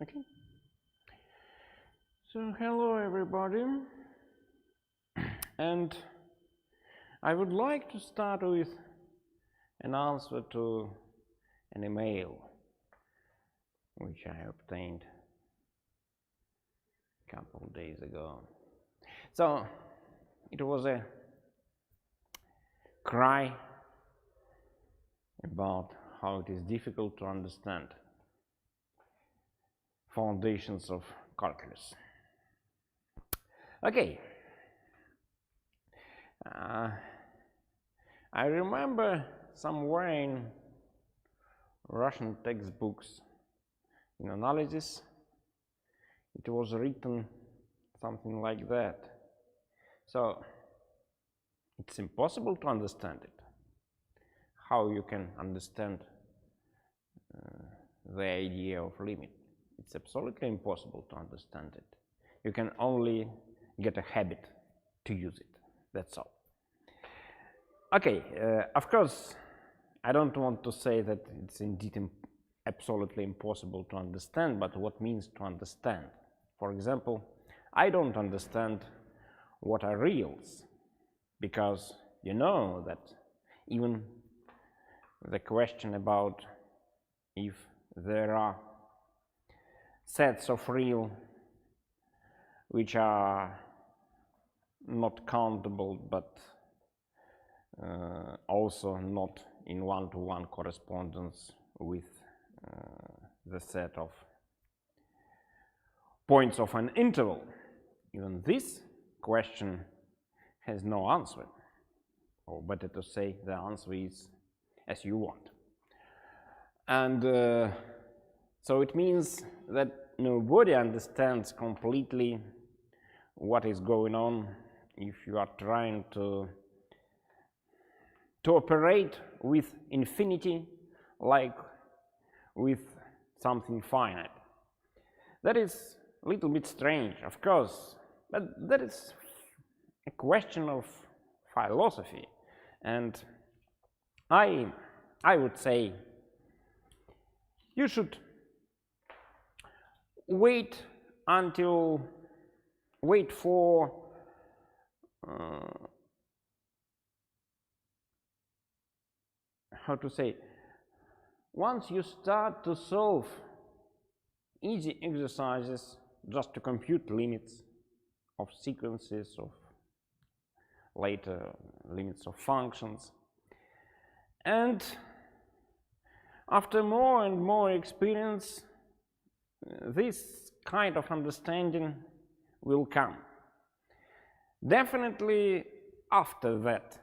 Okay. So hello everybody, and I would like to start with an answer to an email which I obtained a couple of days ago. So it was a cry about how it is difficult to understand foundations of calculus. Okay, I remember somewhere in Russian textbooks in analysis, it was written something like that. So it's impossible to understand it. How you can understand the idea of limit? It's absolutely impossible to understand it. You can only get a habit to use it. That's all. Okay, of course, I don't want to say that it's indeed absolutely impossible to understand, but what means to understand? For example, I don't understand what are reals, because you know that even the question about if there are sets of real which are not countable but also not in one-to-one correspondence with the set of points of an interval. Even this question has no answer, or better to say, the answer is as you want. And so it means that nobody understands completely what is going on if you are trying to operate with infinity like with something finite. That is a little bit strange, of course, but that is a question of philosophy, and I would say you should wait for how to say, once you start to solve easy exercises just to compute limits of sequences, of later limits of functions, and after more and more experience, this kind of understanding will come. Definitely after that,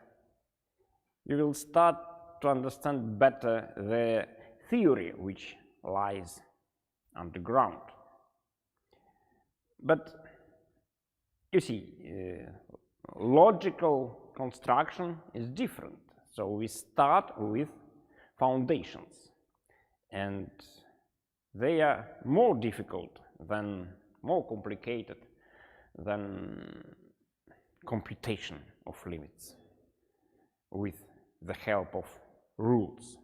you will start to understand better the theory which lies underground. But you see, logical construction is different. So we start with foundations, and they are more difficult than, more complicated than computation of limits with the help of rules.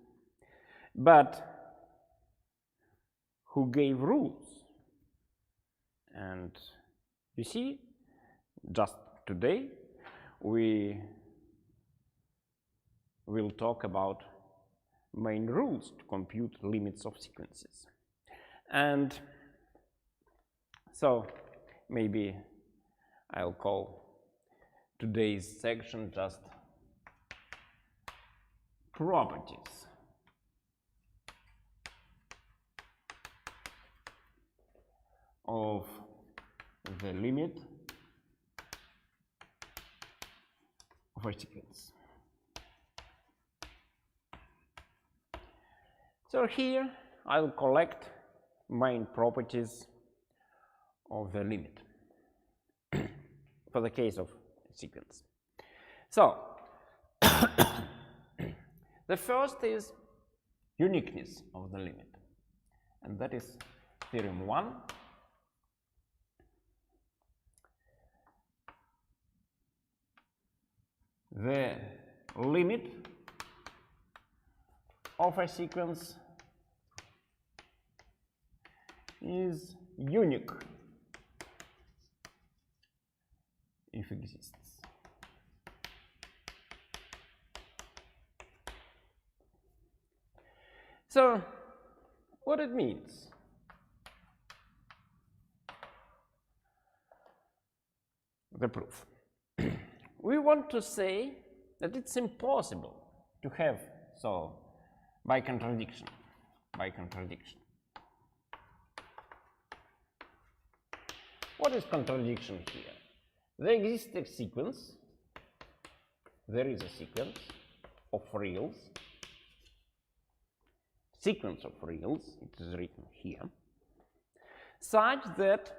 But who gave rules? And you see, just today we will talk about main rules to compute limits of sequences. And so maybe I'll call today's section just properties of the limit of a sequence. So here I'll collect main properties of the limit for the case of a sequence. So the first is uniqueness of the limit, and that is Theorem 1. The limit of a sequence is unique if exists. So, what it means? The proof. We want to say that it's impossible to have, so, by contradiction. What is contradiction here? There exists a sequence, there is a sequence of reals, it is written here, such that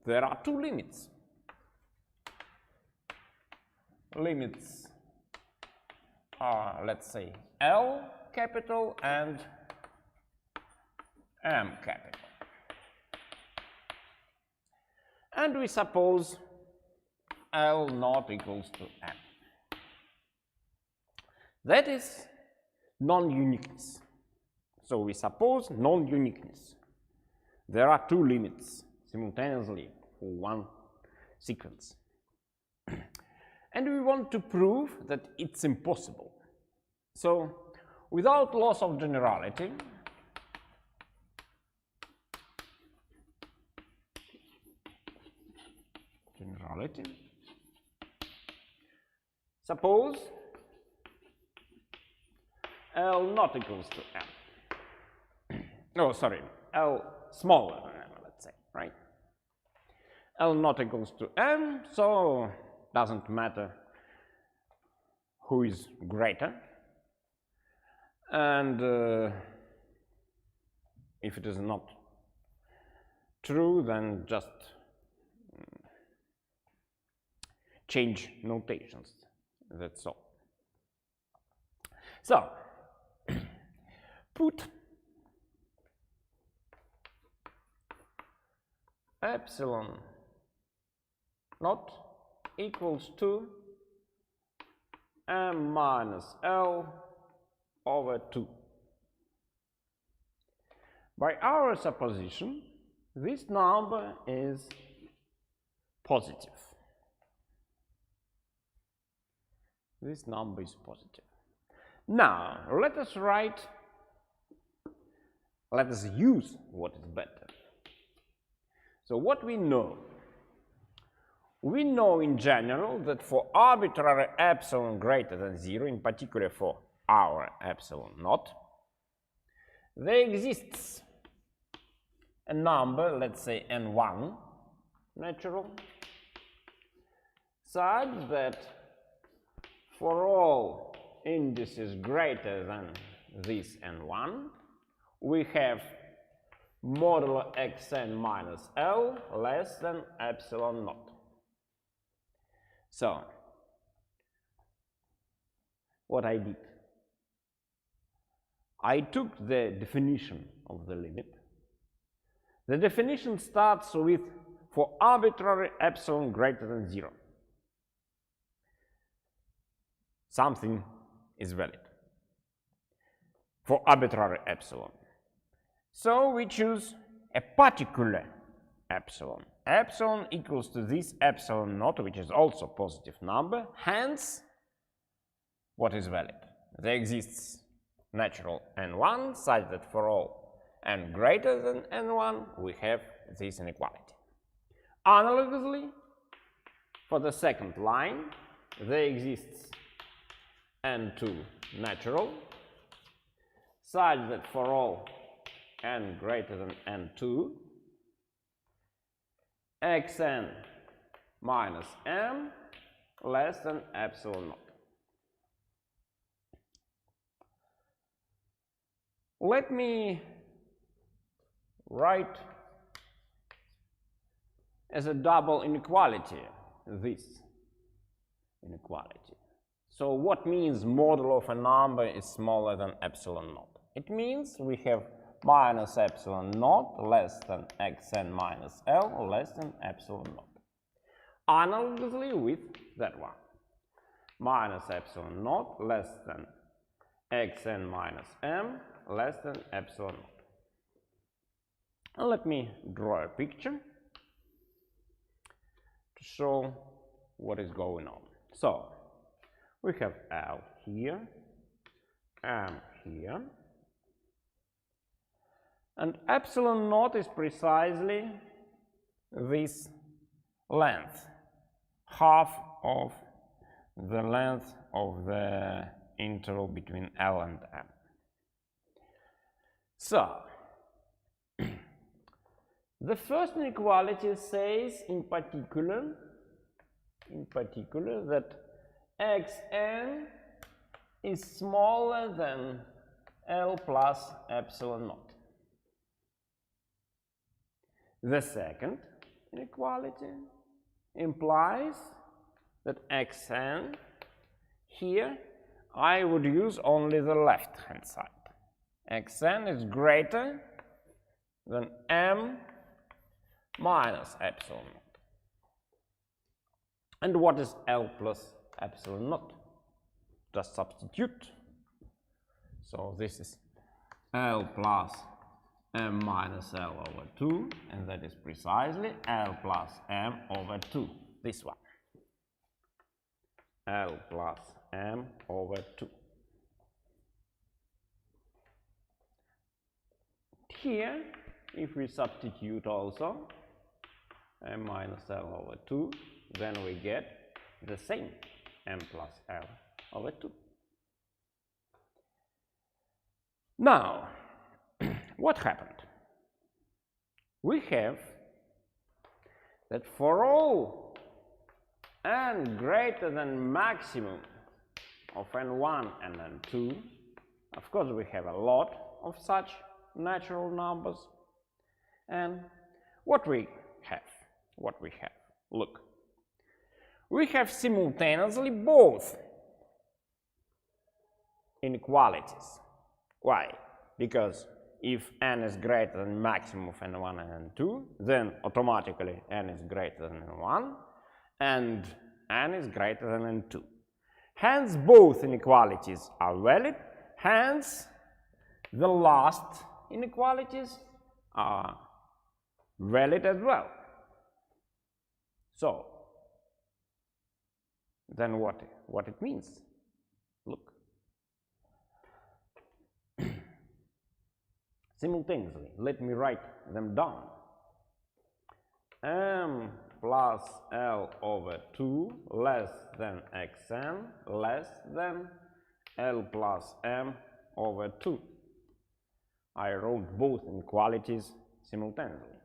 there are two limits. Limits are, let's say, L capital and M capital. And we suppose L not equals to M. That is non-uniqueness. So we suppose non-uniqueness. There are two limits simultaneously for one sequence. And we want to prove that it's impossible. So without loss of generality, suppose L not equals to M. No, sorry, L smaller than M, let's say, right? L not equals to M, so doesn't matter who is greater. And if it is not true, then just change notations, that's all. So, put epsilon not equals to M minus L over 2. By our supposition, this number is positive. This number is positive. Now, let us use what is better. So what we know? We know in general that for arbitrary epsilon greater than 0, in particular for our epsilon naught, there exists a number, let's say n1 natural, such that for all indices greater than this n1, we have modulo xn minus L less than epsilon naught. So, what I did? I took the definition of the limit. The definition starts with for arbitrary epsilon greater than 0. Something is valid for arbitrary epsilon. So we choose a particular epsilon. Epsilon equals to this epsilon naught, which is also a positive number. Hence, what is valid? There exists natural n1 such that for all n greater than n1 we have this inequality. Analogously, for the second line, there exists n2 natural such that for all n greater than n2, xn minus m less than epsilon naught. Let me write as a double inequality this inequality. So what means modulo of a number is smaller than epsilon naught? It means we have minus epsilon naught less than xn minus L less than epsilon naught. Analogously with that one. Minus epsilon naught less than xn minus m less than epsilon naught. And let me draw a picture to show what is going on. So we have L here, M here, and epsilon naught is precisely this length, half of the length of the interval between L and M. So the first inequality says in particular that xn is smaller than L plus epsilon naught. The second inequality implies that xn, here I would use only the left hand side. Xn is greater than m minus epsilon naught. And what is L plus epsilon naught? Just substitute. So this is L plus m minus L over 2, and that is precisely L plus m over 2, this one. L plus m over 2. Here, if we substitute also m minus L over 2, then we get the same m plus L over 2. Now, what happened? We have that for all n greater than maximum of n1 and n2, of course we have a lot of such natural numbers, and what we have, look, we have simultaneously both inequalities. Why? Because if n is greater than maximum of n1 and n2, then automatically n is greater than n1 and n is greater than n2. Hence both inequalities are valid, hence the last inequalities are valid as well. So then what it means? Look. Simultaneously, let me write them down. M plus L over 2 less than xn less than L plus m over 2. I wrote both inequalities simultaneously.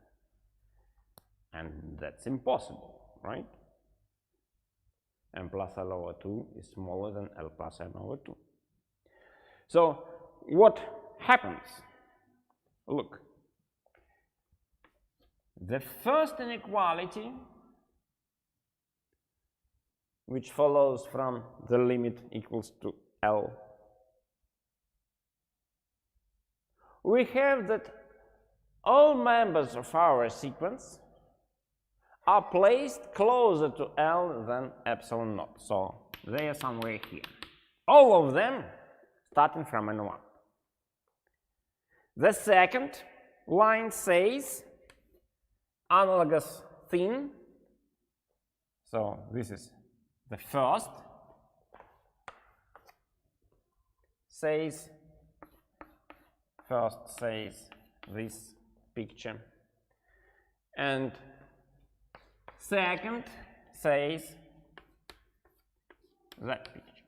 And that's impossible, right? M plus L over 2 is smaller than L plus m over 2. So what happens? Look, the first inequality, which follows from the limit equals to L, we have that all members of our sequence are placed closer to L than epsilon naught. So they are somewhere here. All of them starting from n1. The second line says analogous thing. So this is the first. Says this picture, and second says that picture.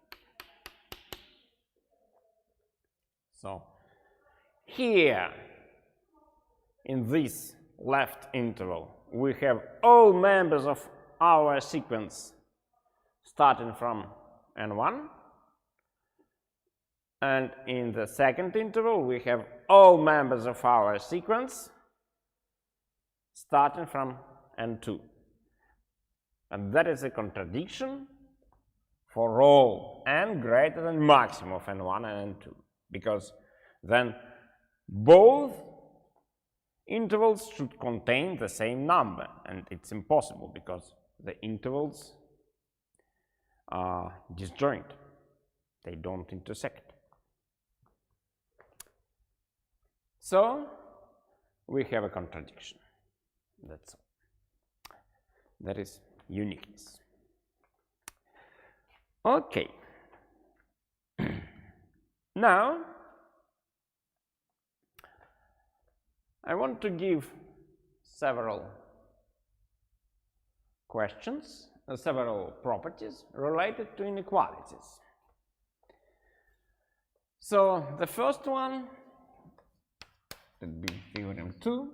So here in this left interval we have all members of our sequence starting from n1, and in the second interval we have all members of our sequence starting from n2. And that is a contradiction for all n greater than maximum of n1 and n2, because then both intervals should contain the same number, and it's impossible because the intervals are disjoint, they don't intersect. So we have a contradiction. That's all. That is uniqueness. Okay. Now, I want to give several questions, several properties related to inequalities. So the first one would be theorem 2.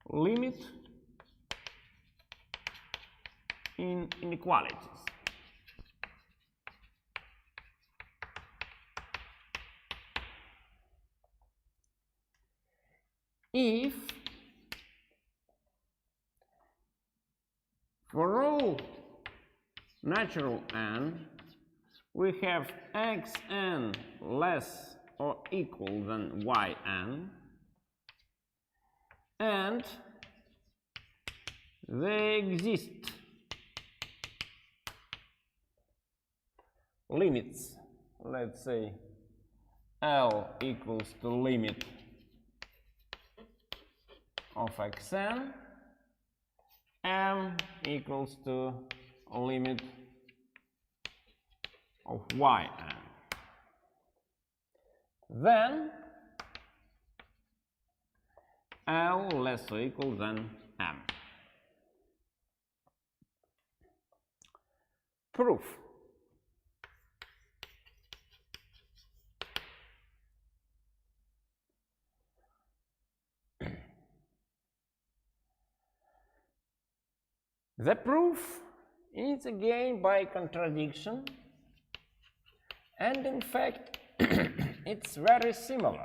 Limit in inequalities. If for all natural n we have xn less or equal than yn, and they exist limits, let's say L equals to limit of xn, m equals to limit of yn. Then L less or equal than m. Proof. The proof is again by contradiction, and in fact it's very similar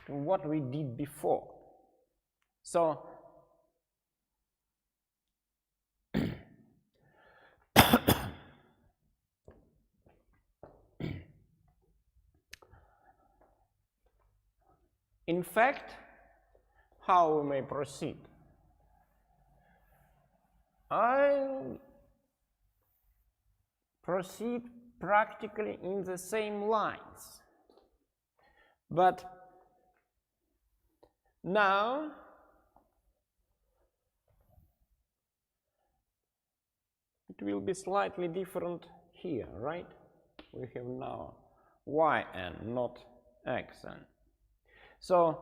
to what we did before. So in fact, how we may proceed? I'll proceed practically in the same lines, but now it will be slightly different here, right? We have now yn, not xn. So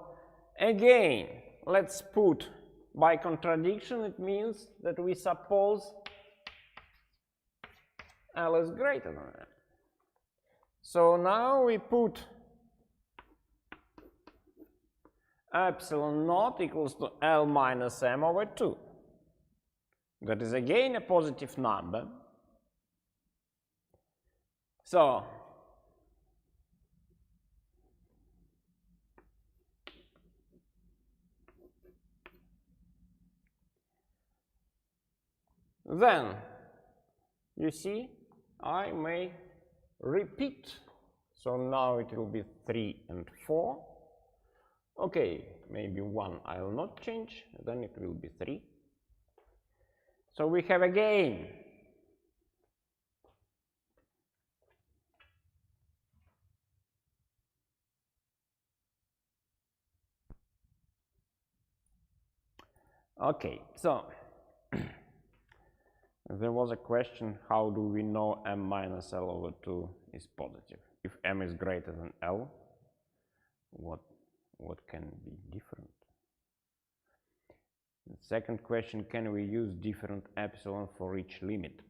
again, let's put by contradiction, it means that we suppose L is greater than m. So now we put epsilon naught equals to L minus m over 2. That is again a positive number. So then, you see, I may repeat. So now it will be 3 and 4. Okay, maybe 1 I will not change, then it will be 3. So we have again okay, so there was a question, how do we know m minus L over 2 is positive? If m is greater than L, what can be different? The second question, can we use different epsilon for each limit?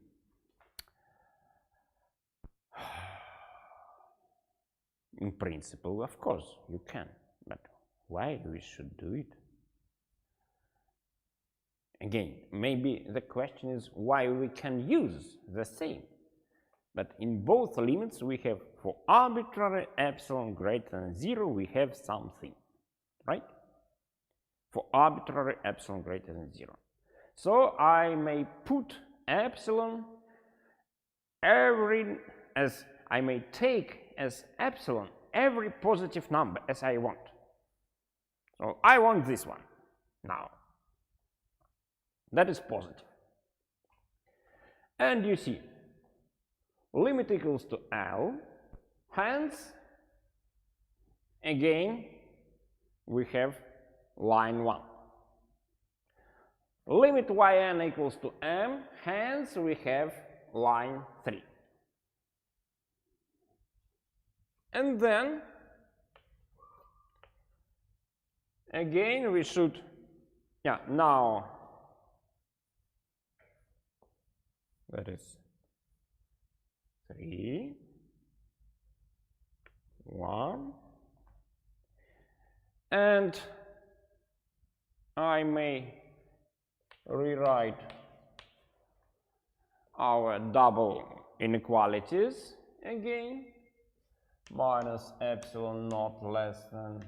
In principle, of course, you can, but why we should do it? Again, maybe the question is why we can use the same. But in both limits we have, for arbitrary epsilon greater than 0, we have something, right? For arbitrary epsilon greater than 0. So I may put epsilon I may take as epsilon every positive number as I want. So I want this one now. That is positive. And you see, limit equals to L, hence again we have line 1. Limit yn equals to m, hence we have line 3. And then again we should, now that is 3, 1, and I may rewrite our double inequalities again. Minus epsilon naught less than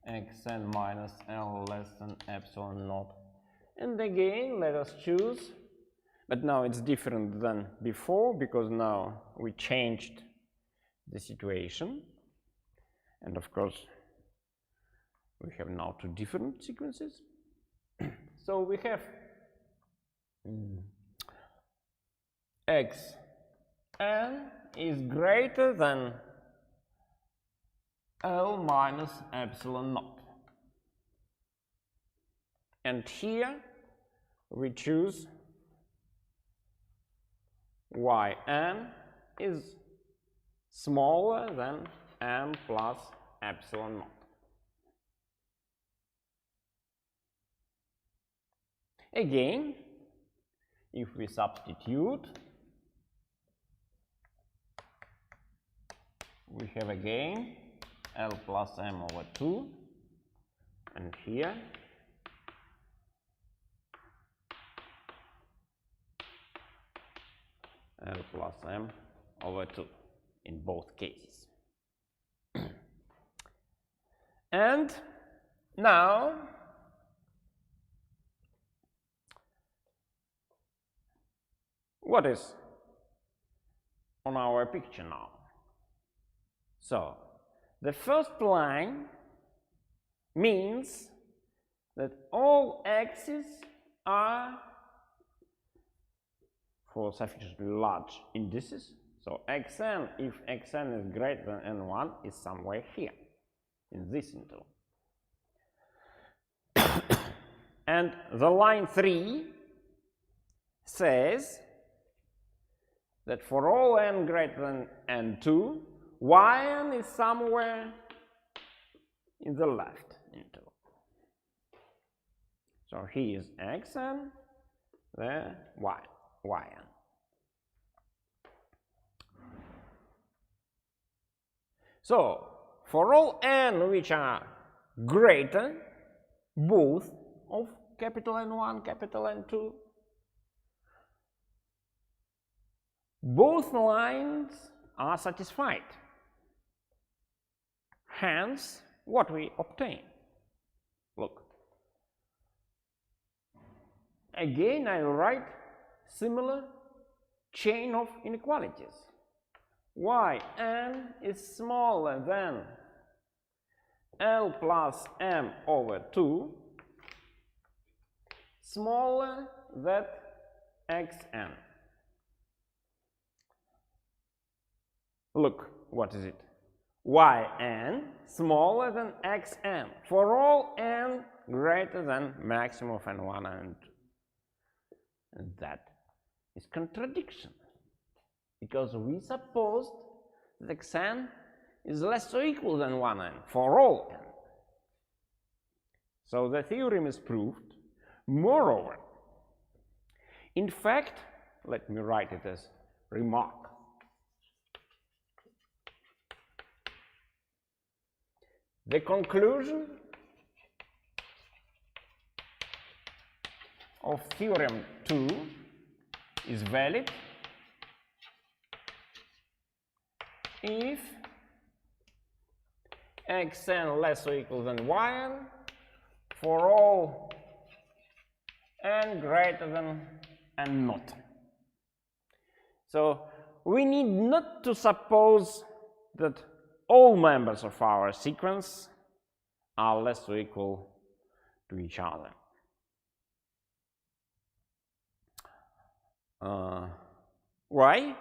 xn minus L less than epsilon naught. And again, let us choose, but now it's different than before because now we changed the situation. And of course, we have now two different sequences. So we have xn is greater than L minus epsilon naught. And here we choose yn is smaller than m plus epsilon naught. Again, if we substitute, we have again L plus m over 2, and here L plus m over 2 in both cases. And now what is on our picture now? So the first line means that all x's are for sufficiently large indices. So xn, if xn is greater than n1, is somewhere here in this interval. And the line 3 says that for all n greater than n2, yn is somewhere in the left interval. So here is xn, there yn. So for all n which are greater both of capital N1, capital N2, both lines are satisfied. Hence, what we obtain? Look. Again, I write similar chain of inequalities. Yn is smaller than L plus m over 2, smaller than xn. Look, what is it? Yn smaller than xn for all n greater than maximum of n1 and 2. And that is contradiction, because we supposed that xn is less or equal than 1n for all n. So the theorem is proved. Moreover, in fact, let me write it as remark. The conclusion of Theorem 2 is valid if xn less or equal than yn for all n greater than n naught. So we need not to suppose that all members of our sequence are less or equal to each other. Why?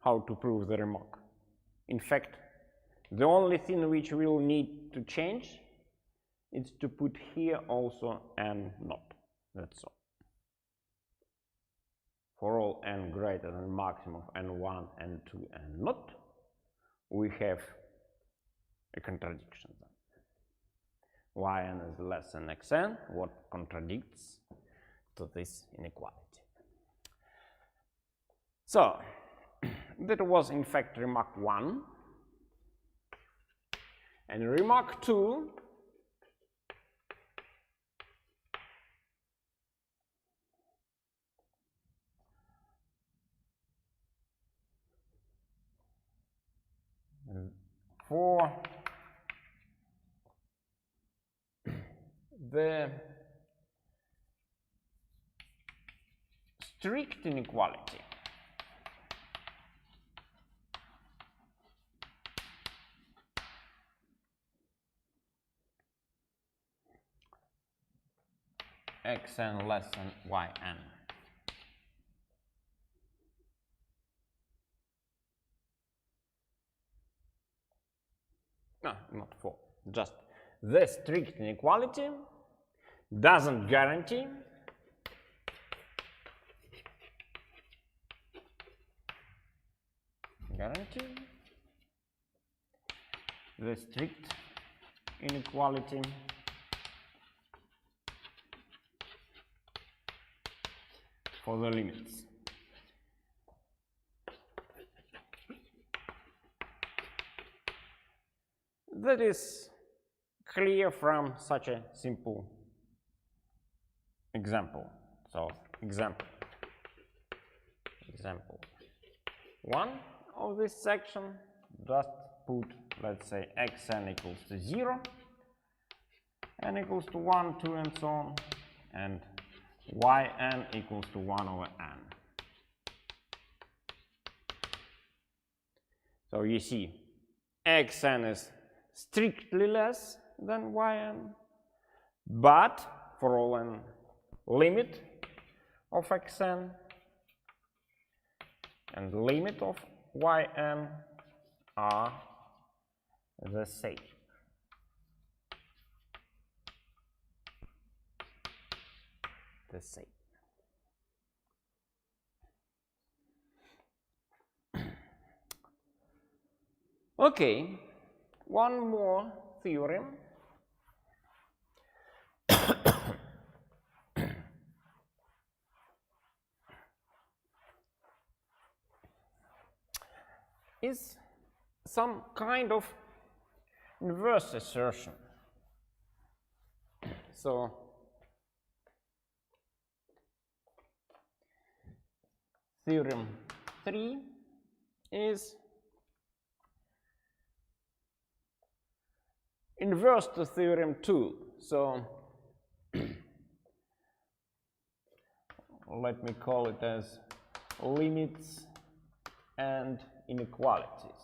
how to prove the remark. In fact, the only thing which we'll need to change is to put here also n not. That's all. For all n greater than maximum of n1, n2, n not, we have a contradiction then. Yn is less than xn, what contradicts to this inequality. So, that was in fact remark 1. And remark 2 for the strict inequality. Xn less than Yn. No, not for. Just the strict inequality doesn't guarantee the strict inequality for the limits. That is clear from such a simple example. So, example 1 of this section, just put, let's say, xn equals to 0, n equals to 1, 2, and so on, and yn equals to 1 over n. So you see, xn is strictly less than yn, but for all n limit of xn and limit of yn are the same. Okay, one more theorem. Is some kind of inverse assertion. So, theorem 3 is inverse to theorem 2. So, let me call it as limits and inequalities.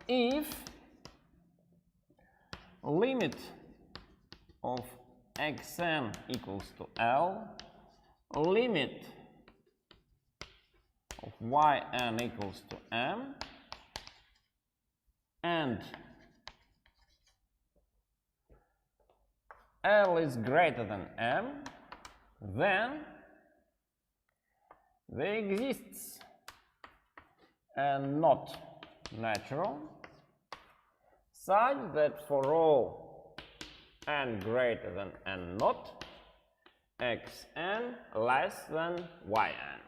If limit of xn equals to L, limit of yn equals to m, and L is greater than m, then there exists a not natural such that for all n greater than n not, xn less than yn.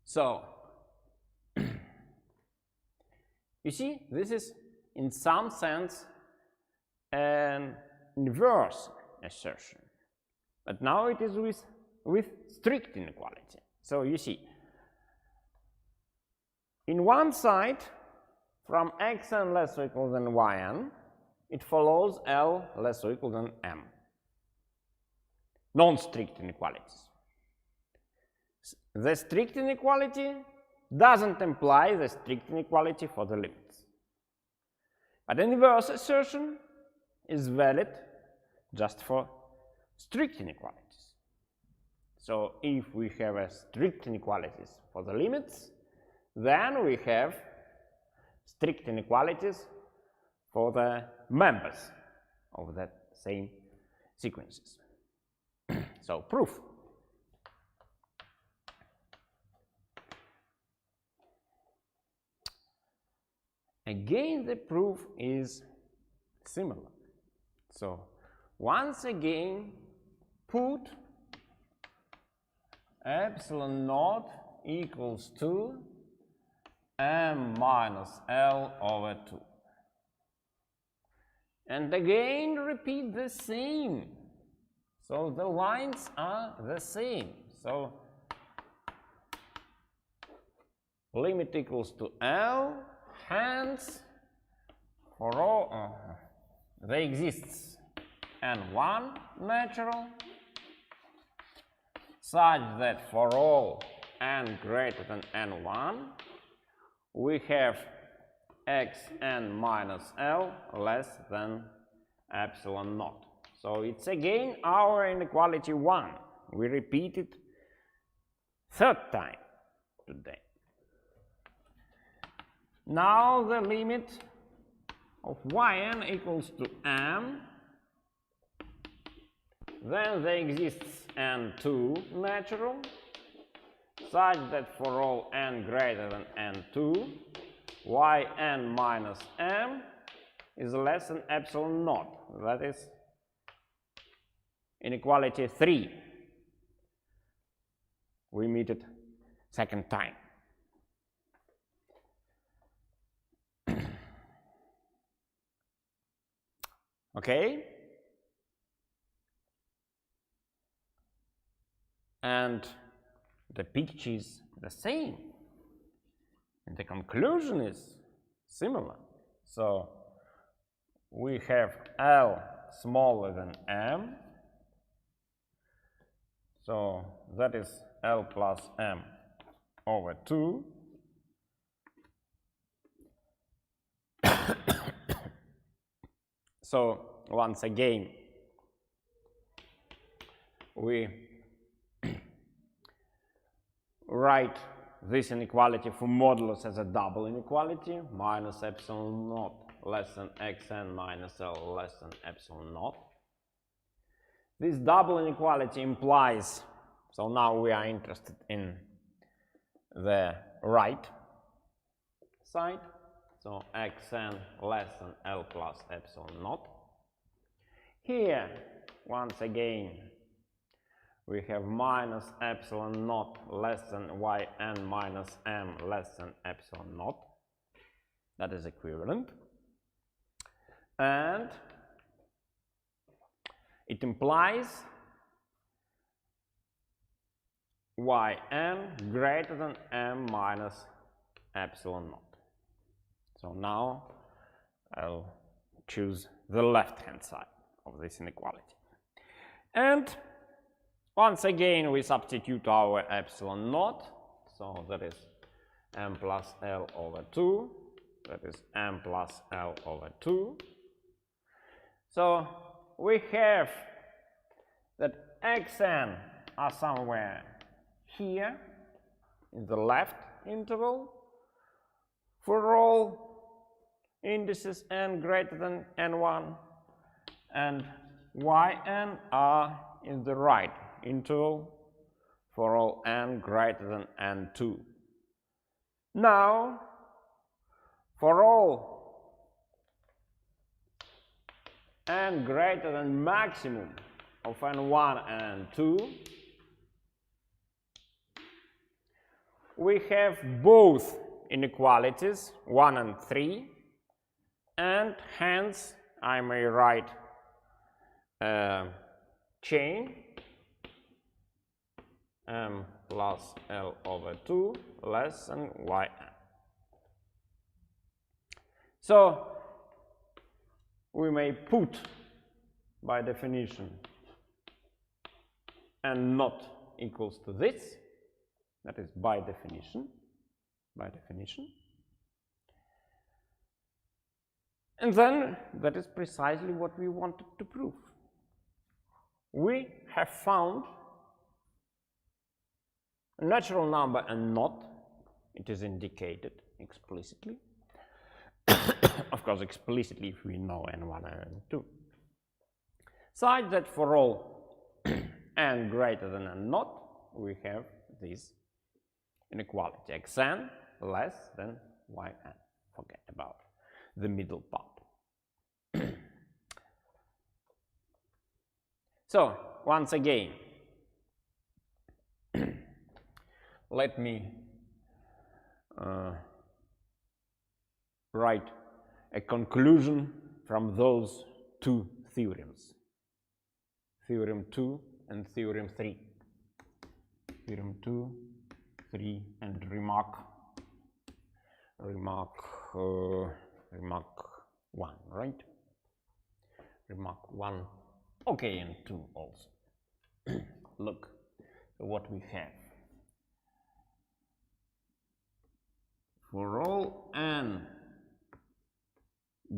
So, you see, this is in some sense an inverse assertion, but now it is with strict inequality. So you see, in one side, from xn less or equal than yn, it follows L less or equal than m. Non-strict inequalities. The strict inequality doesn't imply the strict inequality for the limits. But inverse assertion is valid just for strict inequalities. So if we have a strict inequalities for the limits, then we have strict inequalities for the members of that same sequences. So proof. Again, the proof is similar. So once again, put epsilon naught equals to m minus L over 2. And again, repeat the same. So the lines are the same. So limit equals to L, hence for all there exists n1 natural such that for all n greater than n1 we have xn minus L less than epsilon naught. So it's again our inequality 1. We repeat it third time today. Now the limit of yn equals to m, then there exists n2 natural such that for all n greater than n2 yn minus m is less than epsilon naught. That is inequality 3. We meet it second time. Okay? And the picture is the same. And the conclusion is similar. So we have L smaller than m. So that is L plus m over 2. So once again, we write this inequality for modulus as a double inequality, minus epsilon naught less than xn minus L less than epsilon naught. This double inequality implies, so now we are interested in the right side, so xn less than L plus epsilon naught. Here, once again, we have minus epsilon naught less than yn minus m less than epsilon naught. That is equivalent. And it implies yn greater than m minus epsilon naught. So now I'll choose the left-hand side of this inequality. And once again we substitute our epsilon naught, so that is m plus L over 2, that is m plus L over 2. So we have that xn are somewhere here in the left interval for all indices n greater than n1, and yn are in the right interval for all n greater than n2. Now, for all n greater than maximum of n1 and n2, we have both inequalities 1 and 3, and hence I may write chain m plus L over 2 less than yn. So we may put by definition n not equals to this, that is by definition, by definition. And then that is precisely what we wanted to prove. We have found a natural number and not, it is indicated explicitly. Of course, explicitly if we know n1 and n2. Such that for all n greater than n naught, we have this inequality xn less than yn. Forget about the middle part. So, once again, let me write a conclusion from those two theorems, Theorem 2 and Theorem 3. Theorem 2, 3, and remark 1, right? Remark 1, okay, and 2 also. Look what we have. For all n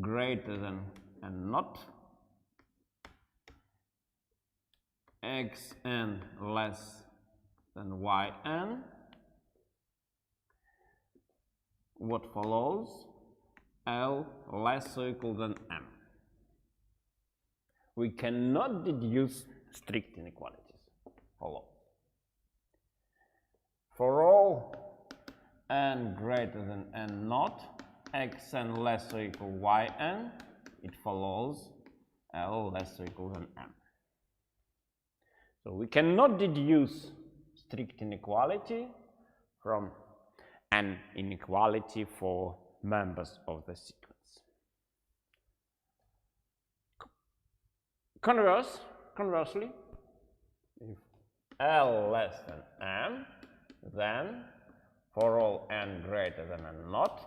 greater than n naught, xn less than yn, what follows? L less or equal than m. We cannot deduce strict inequalities. Follow. For all n greater than n naught, xn less or equal yn, it follows L less or equal than m. So we cannot deduce strict inequality from an inequality for members of the sequence. Conversely, if L less than m, then for all n greater than n naught,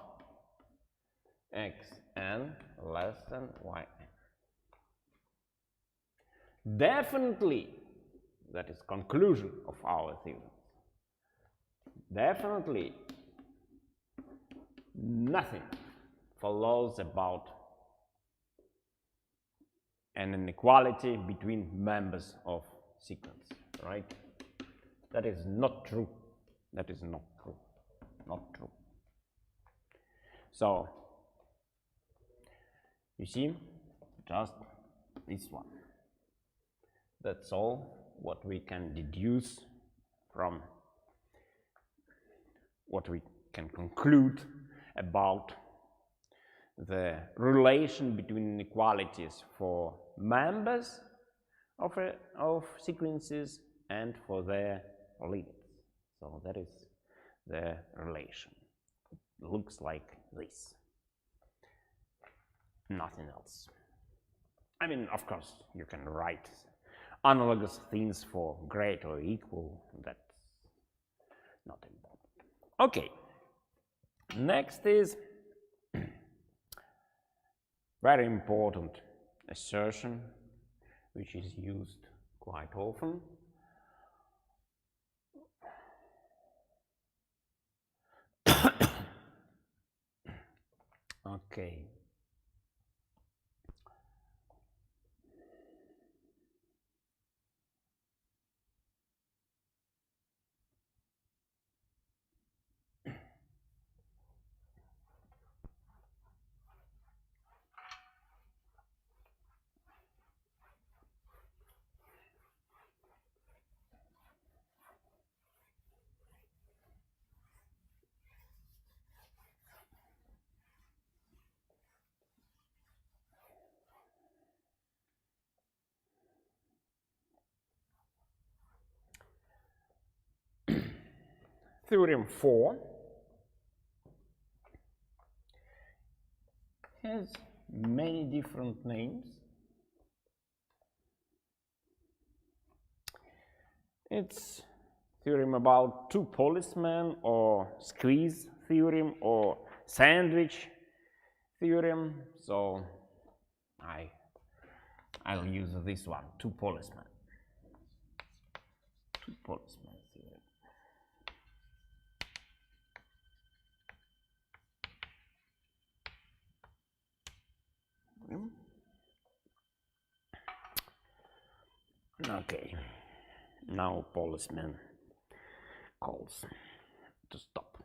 xn less than yn. Definitely, that is conclusion of our theorem. Definitely, nothing follows about an inequality between members of sequence, right? That is not true. That is not true. Not true. So, you see, just this one. That's all what we can deduce from what we can conclude about the relation between inequalities for members of sequences and for their limits. So that is the relation. It looks like this. Nothing else. I mean, of course, you can write analogous things for greater or equal. That's not important. Okay. Next is very important assertion, which is used quite often. Okay. Theorem 4 has many different names. It's theorem about two policemen, or squeeze theorem, or sandwich theorem. So I'll use this one, two policemen. Two policemen theorem. Okay, now policeman calls to stop.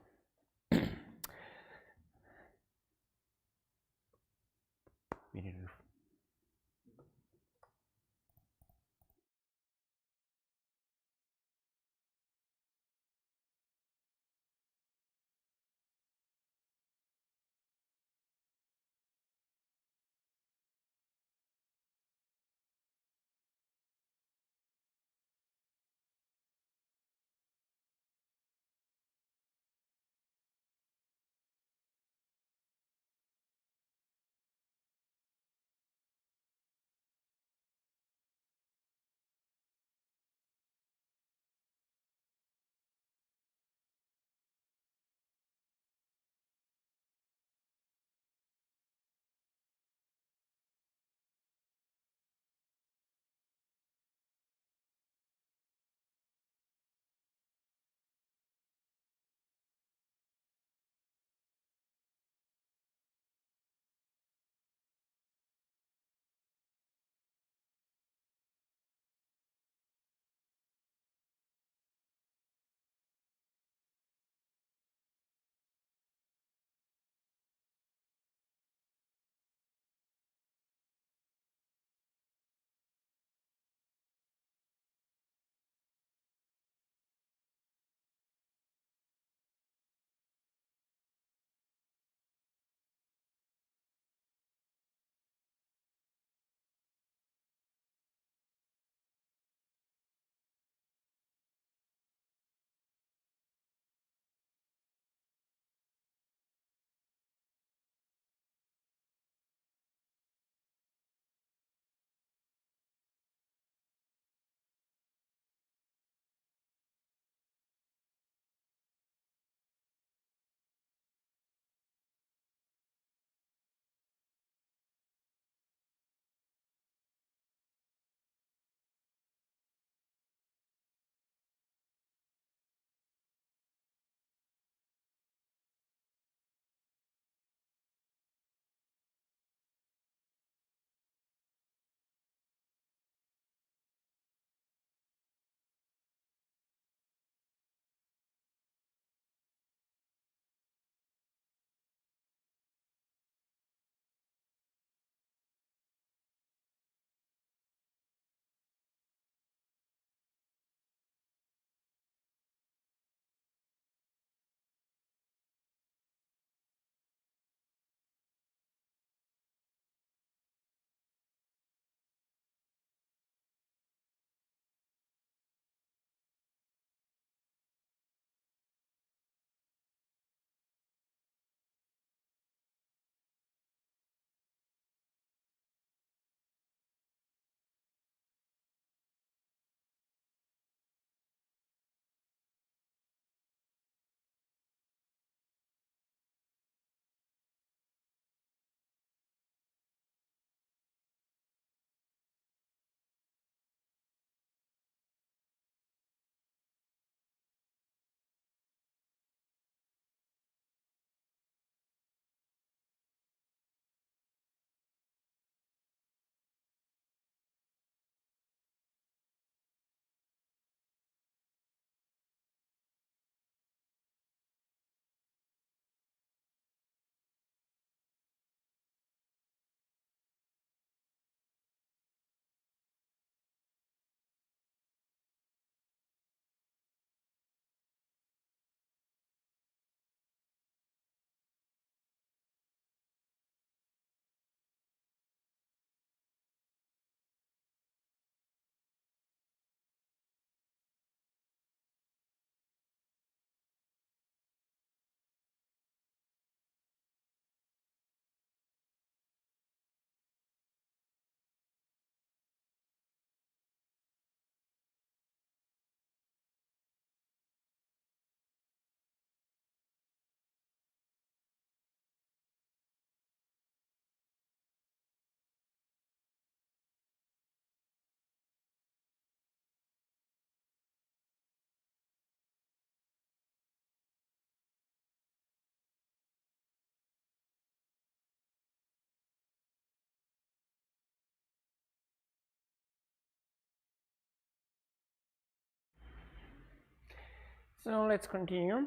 So let's continue.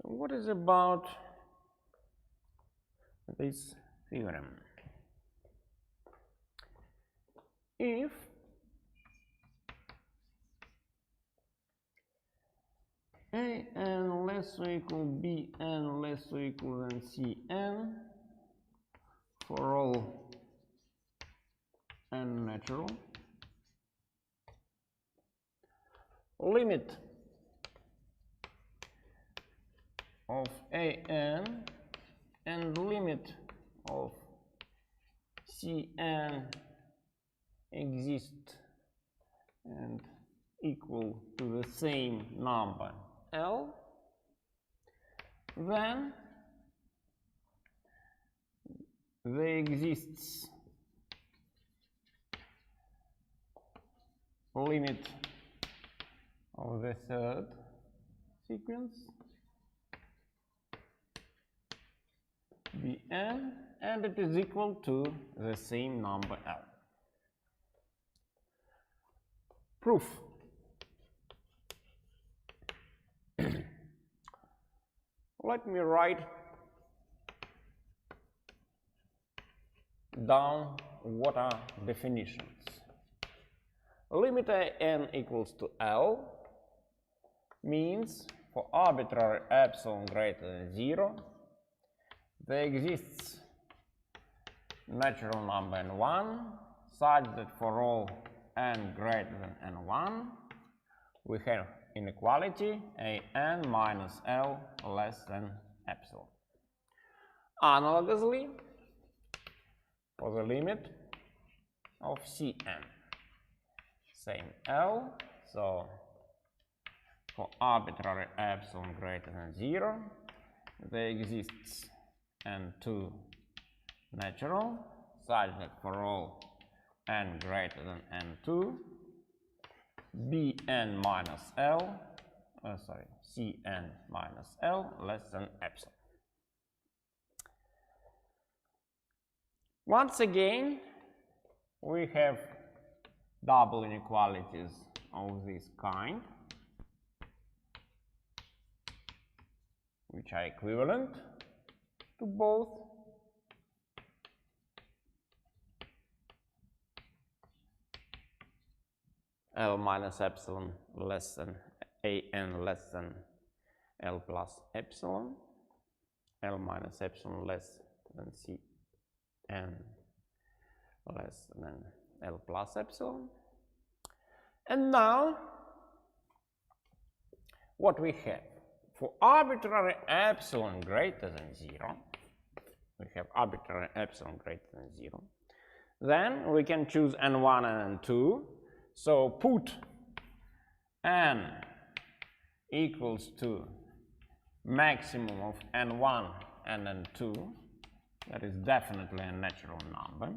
What is about this theorem? If an less or equal bn less or equal than cn for all n natural, limit of an and limit of cn exist and equal to the same number L, then there exists limit of the third sequence Bn, and it is equal to the same number L. Proof. Let me write down what are definitions. Limit n equals to L means for arbitrary epsilon greater than 0, there exists natural number n1 such that for all n greater than n1 we have inequality an minus L less than epsilon. Analogously, for the limit of Cn, same L, so for arbitrary epsilon greater than 0, there exists n2 natural such that for all n greater than n2, Bn minus L, Cn minus L less than epsilon. Once again, we have double inequalities of this kind, which are equivalent to both L minus epsilon less than an less than L plus epsilon, L minus epsilon less than Cn less than L plus epsilon. And now what we have for arbitrary epsilon greater than 0, we have arbitrary epsilon greater than 0, then we can choose n1 and n2. So put n equals to maximum of n1 and n2, that is definitely a natural number.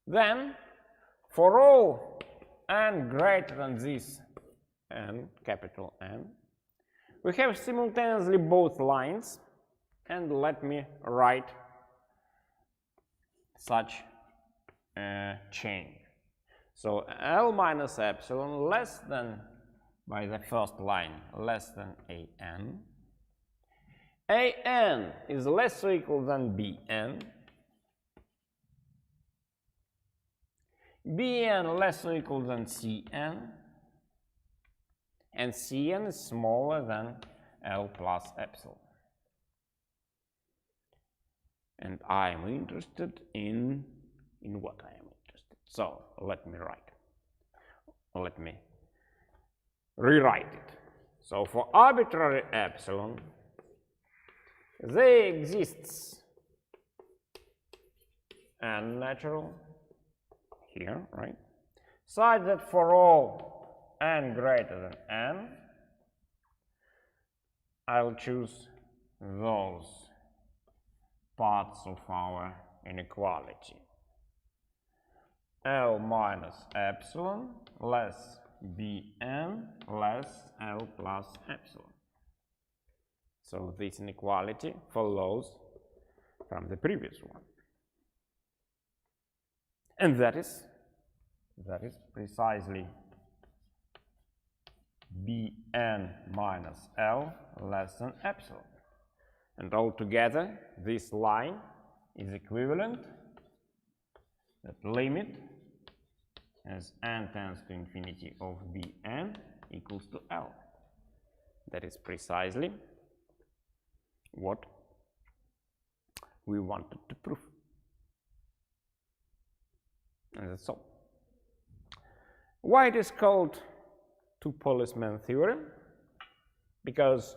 Then for all n greater than this n, capital N, we have simultaneously both lines, and let me write such a chain. So L minus epsilon less than, by the first line, less than an. An is less or equal than Bn. Bn less or equal than Cn. And Cn is smaller than L plus epsilon. And I am interested in what I am interested. So let me rewrite it. So for arbitrary epsilon, there exists n natural here, right? Such that for all n greater than n, I'll choose those parts of our inequality. L minus epsilon less Bn less L plus epsilon. So this inequality follows from the previous one. And that is precisely Bn minus L less than epsilon. And altogether, this line is equivalent that limit as n tends to infinity of Bn equals to L. That is precisely what we wanted to prove. And that's all. Why it is called two policemen theorem? Because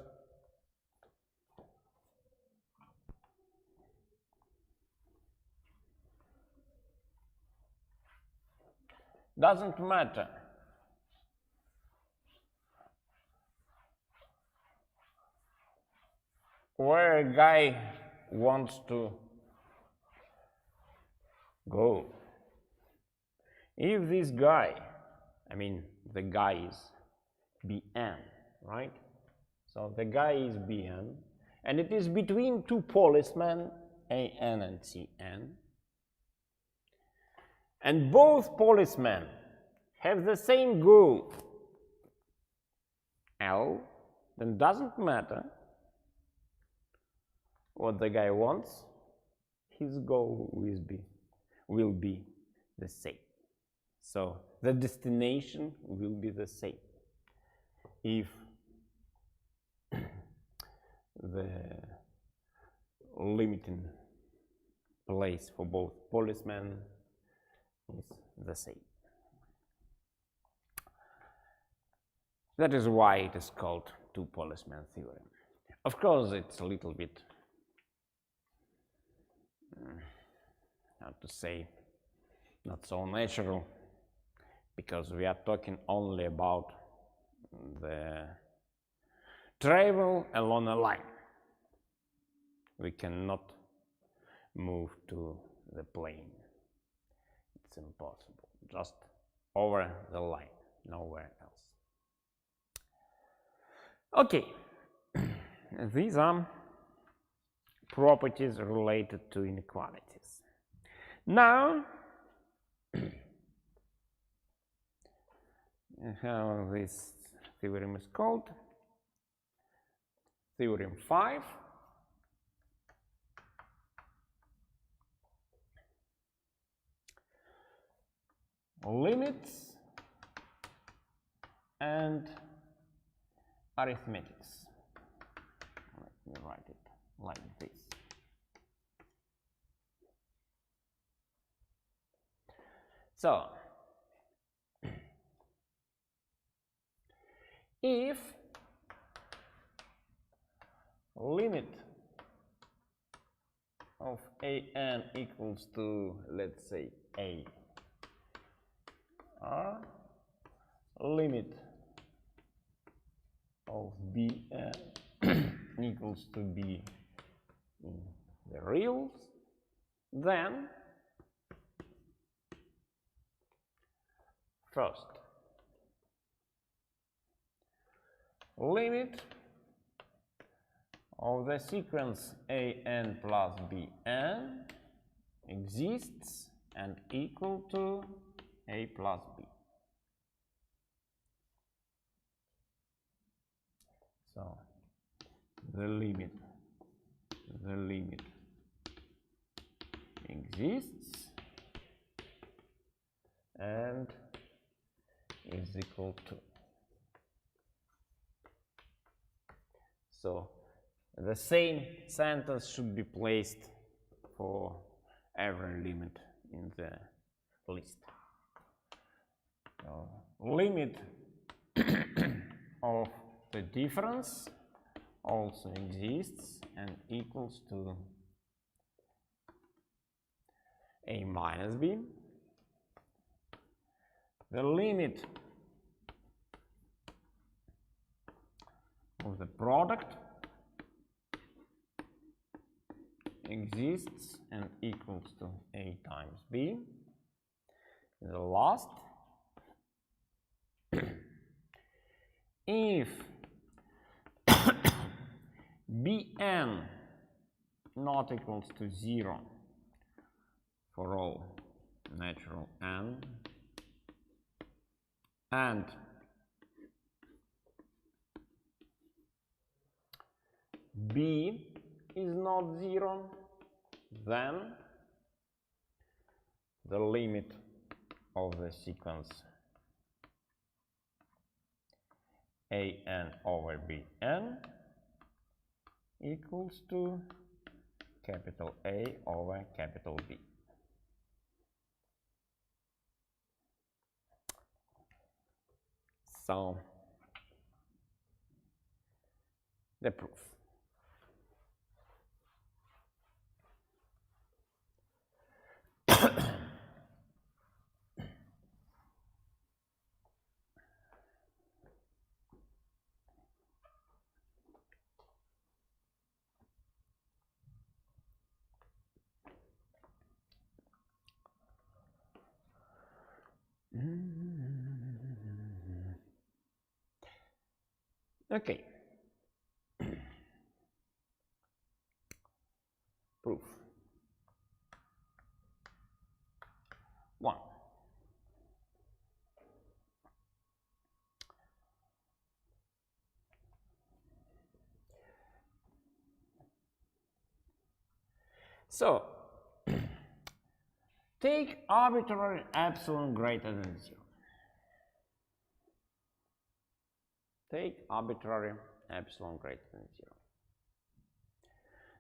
doesn't matter where a guy wants to go. If this guy, I mean the guy is Bn, right? So the guy is Bn, and it is between two policemen, An and Cn, and both policemen have the same goal, L, then doesn't matter what the guy wants, his goal will be the same. So the destination will be the same. If the limiting place for both policemen is the same. That is why it is called two policemen theorem. Of course, it's a little bit, how to say, not so natural, because we are talking only about the travel along a line. We cannot move to the plane. It's impossible. Just over the line, nowhere else. Okay, these are properties related to inequalities. Now, how this theorem is called? Theorem 5. Limits and arithmetics. Let me write it like this. So, if limit of An equals to, let's say, A, or limit of Bn equals to B in the reals, then first limit of the sequence An plus Bn exists and equal to A plus B. So the limit exists and is equal to. So the same sentence should be placed for every limit in the list. So limit of the difference also exists and equals to A minus B. The limit of the product exists and equals to A times B. The last, if Bn not equals to 0 for all natural n, and b is not 0, then the limit of the sequence an over bn equals to capital A over capital B. So the proof. Okay. Proof 1. So take arbitrary epsilon greater than 0. Take arbitrary epsilon greater than 0.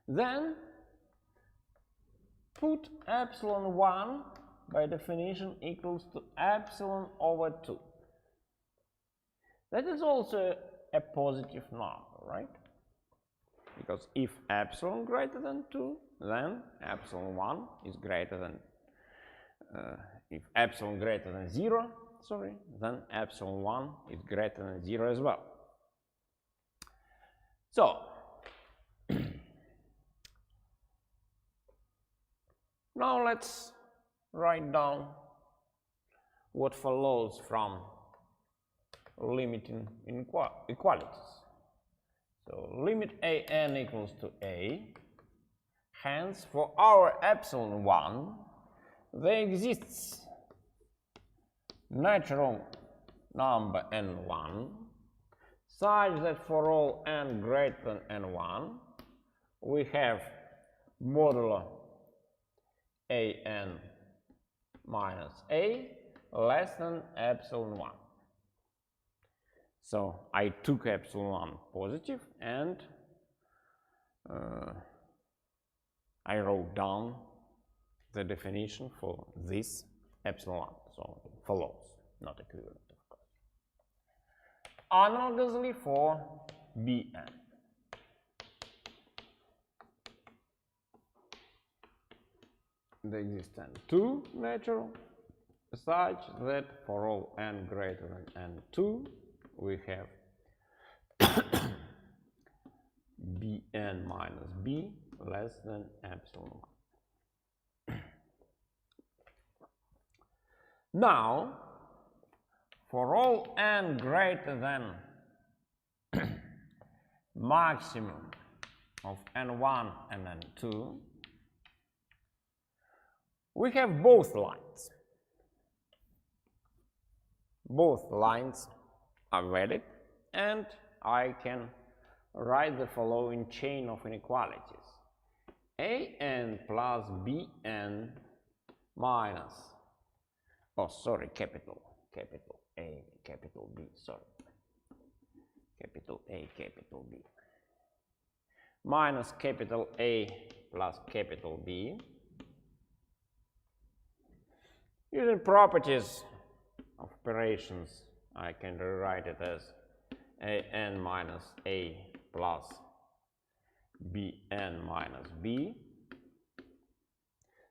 Then put epsilon 1 by definition equals to epsilon over 2. That is also a positive number, right? Because if epsilon greater than 2, then epsilon 1 is greater than, if epsilon greater than 0, sorry, then epsilon 1 is greater than 0 as well. So, now let's write down what follows from limiting inequalities. So limit an equals to a, hence for our epsilon 1 there exists natural number n1 such that for all n greater than n1 we have modulo an minus a less than epsilon 1. So I took epsilon 1 positive and I wrote down the definition for this epsilon 1. So it follows, not equivalent, of course. Analogously for bn. There exist two natural such that for all n greater than n2 we have bn minus b less than epsilon 1. Now, for all n greater than maximum of n1 and n2, we have both lines. Both lines are valid, and I can write the following chain of inequalities. an plus bn minus, oh sorry, capital A, capital B, sorry, capital A, capital B, minus capital A plus capital B. Using properties of operations, I can rewrite it as an minus a plus bn minus b.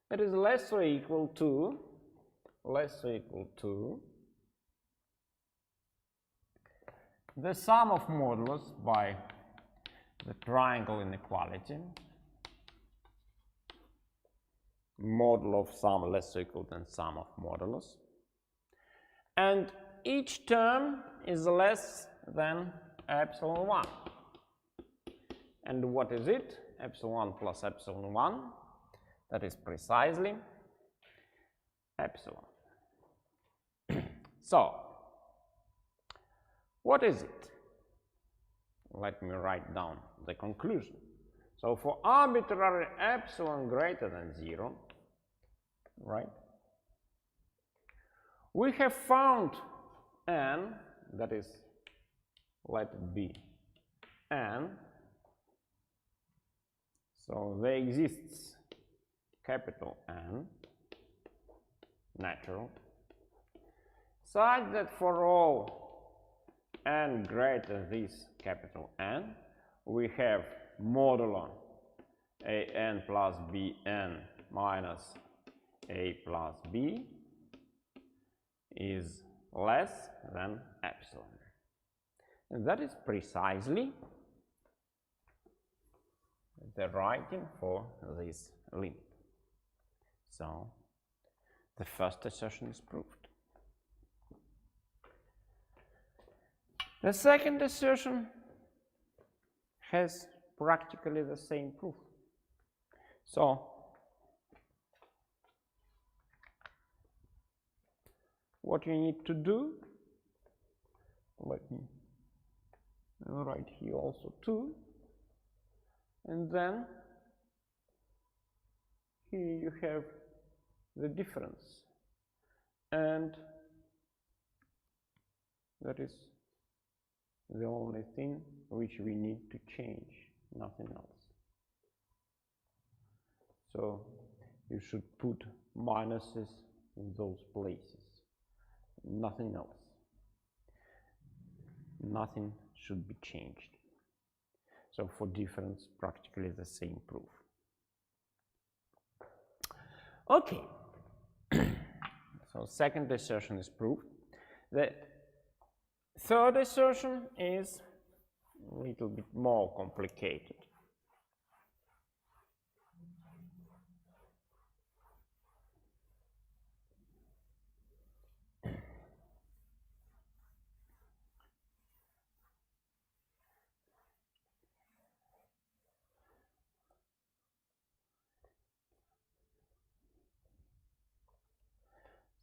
That is less or equal to the sum of modulus by the triangle inequality, modulo of sum less or equal than sum of modulus, and each term is less than epsilon 1. And what is it? Epsilon 1 plus epsilon 1, that is precisely epsilon. So, what is it? let me write down the conclusion. So for arbitrary epsilon greater than 0, right, we have found n, that is, let it be n, so there exists capital N, natural, such that for all n greater this capital N, we have modulo an plus bn minus a plus b is less than epsilon. And that is precisely the writing for this limit. So the first assertion is proved. The second assertion has practically the same proof. So what you need to do, let me write here also 2, and then here you have the difference, and that is the only thing which we need to change, nothing else. So you should put minuses in those places, nothing else. Nothing should be changed. So for difference, practically the same proof. Okay. So second assertion is proved. The third assertion is a little bit more complicated.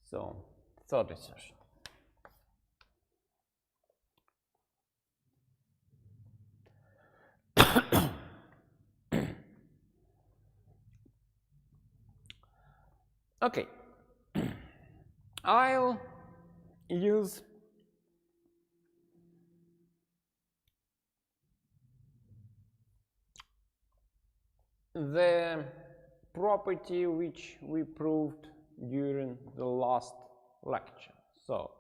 So, third assertion. Okay, I'll use the property which we proved during the last lecture. So,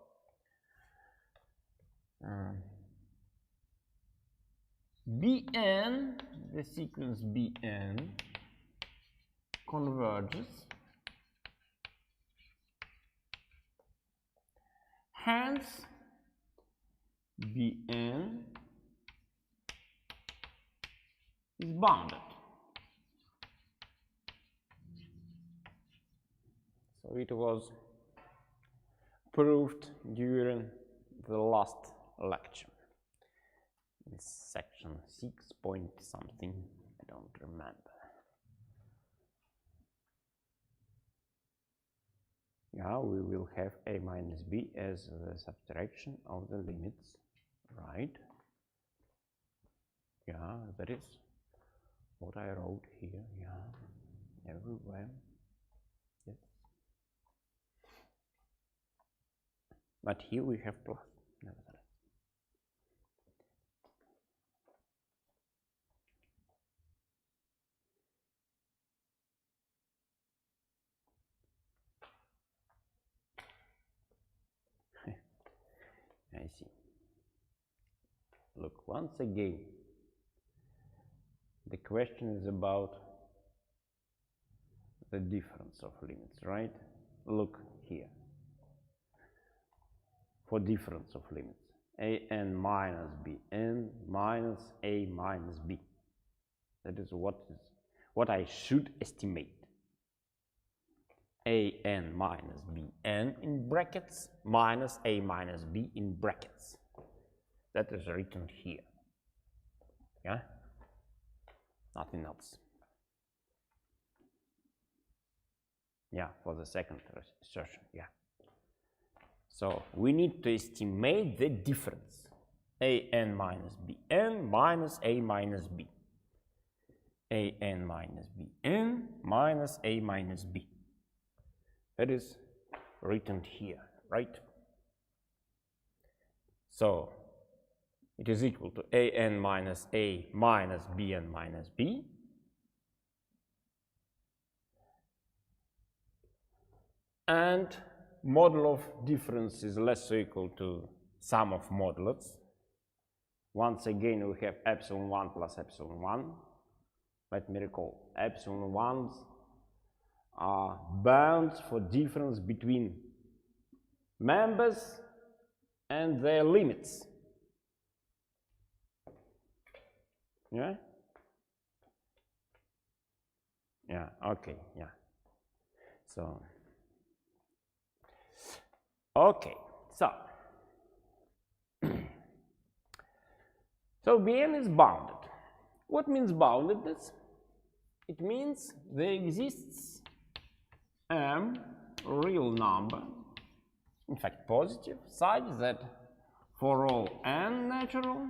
Bn, the sequence Bn converges, hence Bn is bounded. So it was proved during the last lecture. In section 6 point something, I don't remember. Yeah, we will have a minus b as the subtraction of the limits, right? Yeah, that is what I wrote here, yeah, everywhere. Yes. But here we have plus, nevertheless. I see. Look, once again, the question is about the difference of limits, right? Look here. For difference of limits, an minus bn minus a minus b. That is what I should estimate. An minus bn in brackets minus a minus b in brackets. That is written here. Yeah? Nothing else. Yeah, for the second assertion, yeah. So we need to estimate the difference. an minus bn minus a minus b. An minus bn minus a minus b. That is written here, right? So it is equal to an minus a minus bn minus b. And model of difference is less or equal to sum of modulets. Once again, we have epsilon 1 plus epsilon 1. Let me recall, epsilon 1s are bounds for difference between members and their limits. Yeah? Yeah, okay, yeah. So, okay, so Bn is bounded. What means boundedness? It means there exists m real number, in fact positive, such that for all n natural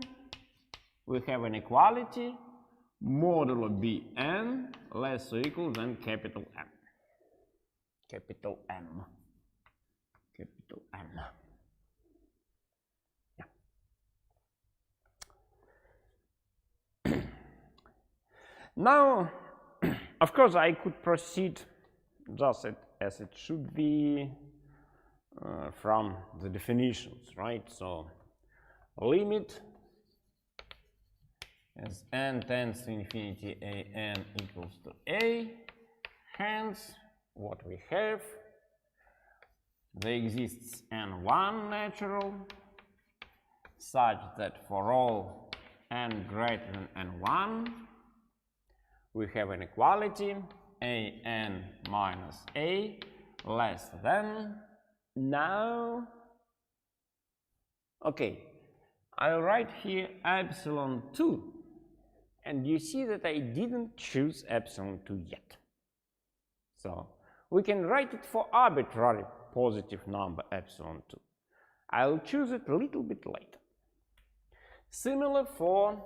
we have an equality modulo Bn less or equal than capital M. Capital M. Capital M. Yeah. Now, of course, I could proceed just as it should be from the definitions, right? So, limit as n tends to infinity an equals to a, hence what we have, there exists n1 natural such that for all n greater than n1 we have an equality an minus a less than. Now, okay, I'll write here epsilon 2, and you see that I didn't choose epsilon 2 yet. So we can write it for arbitrary positive number epsilon 2. I'll choose it a little bit later. Similar for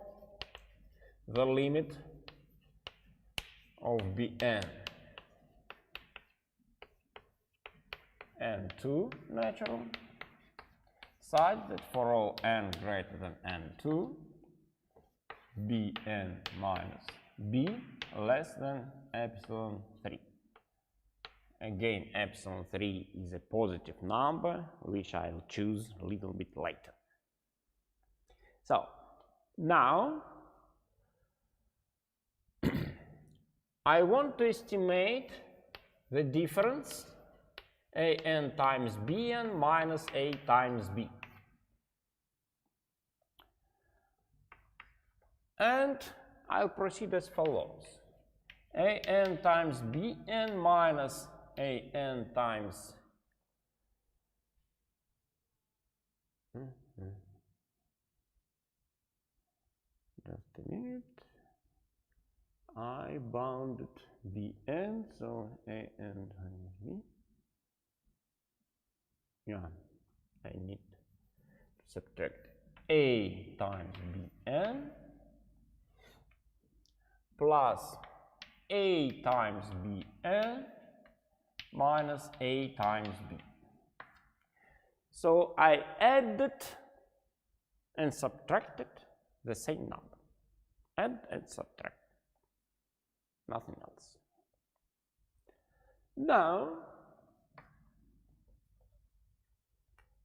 the limit of Bn n2 natural such that for all n greater than n2 Bn minus b less than epsilon 3. Again, epsilon 3 is a positive number, which I'll choose a little bit later. So, now, I want to estimate the difference an times bn minus a times b. And I'll proceed as follows. An times bn minus an times just a minute. I bounded bn, so an times b. Yeah, I need to subtract a times bn plus a times bn minus a times b. So I added and subtracted the same number. Add and subtract. Nothing else. Now,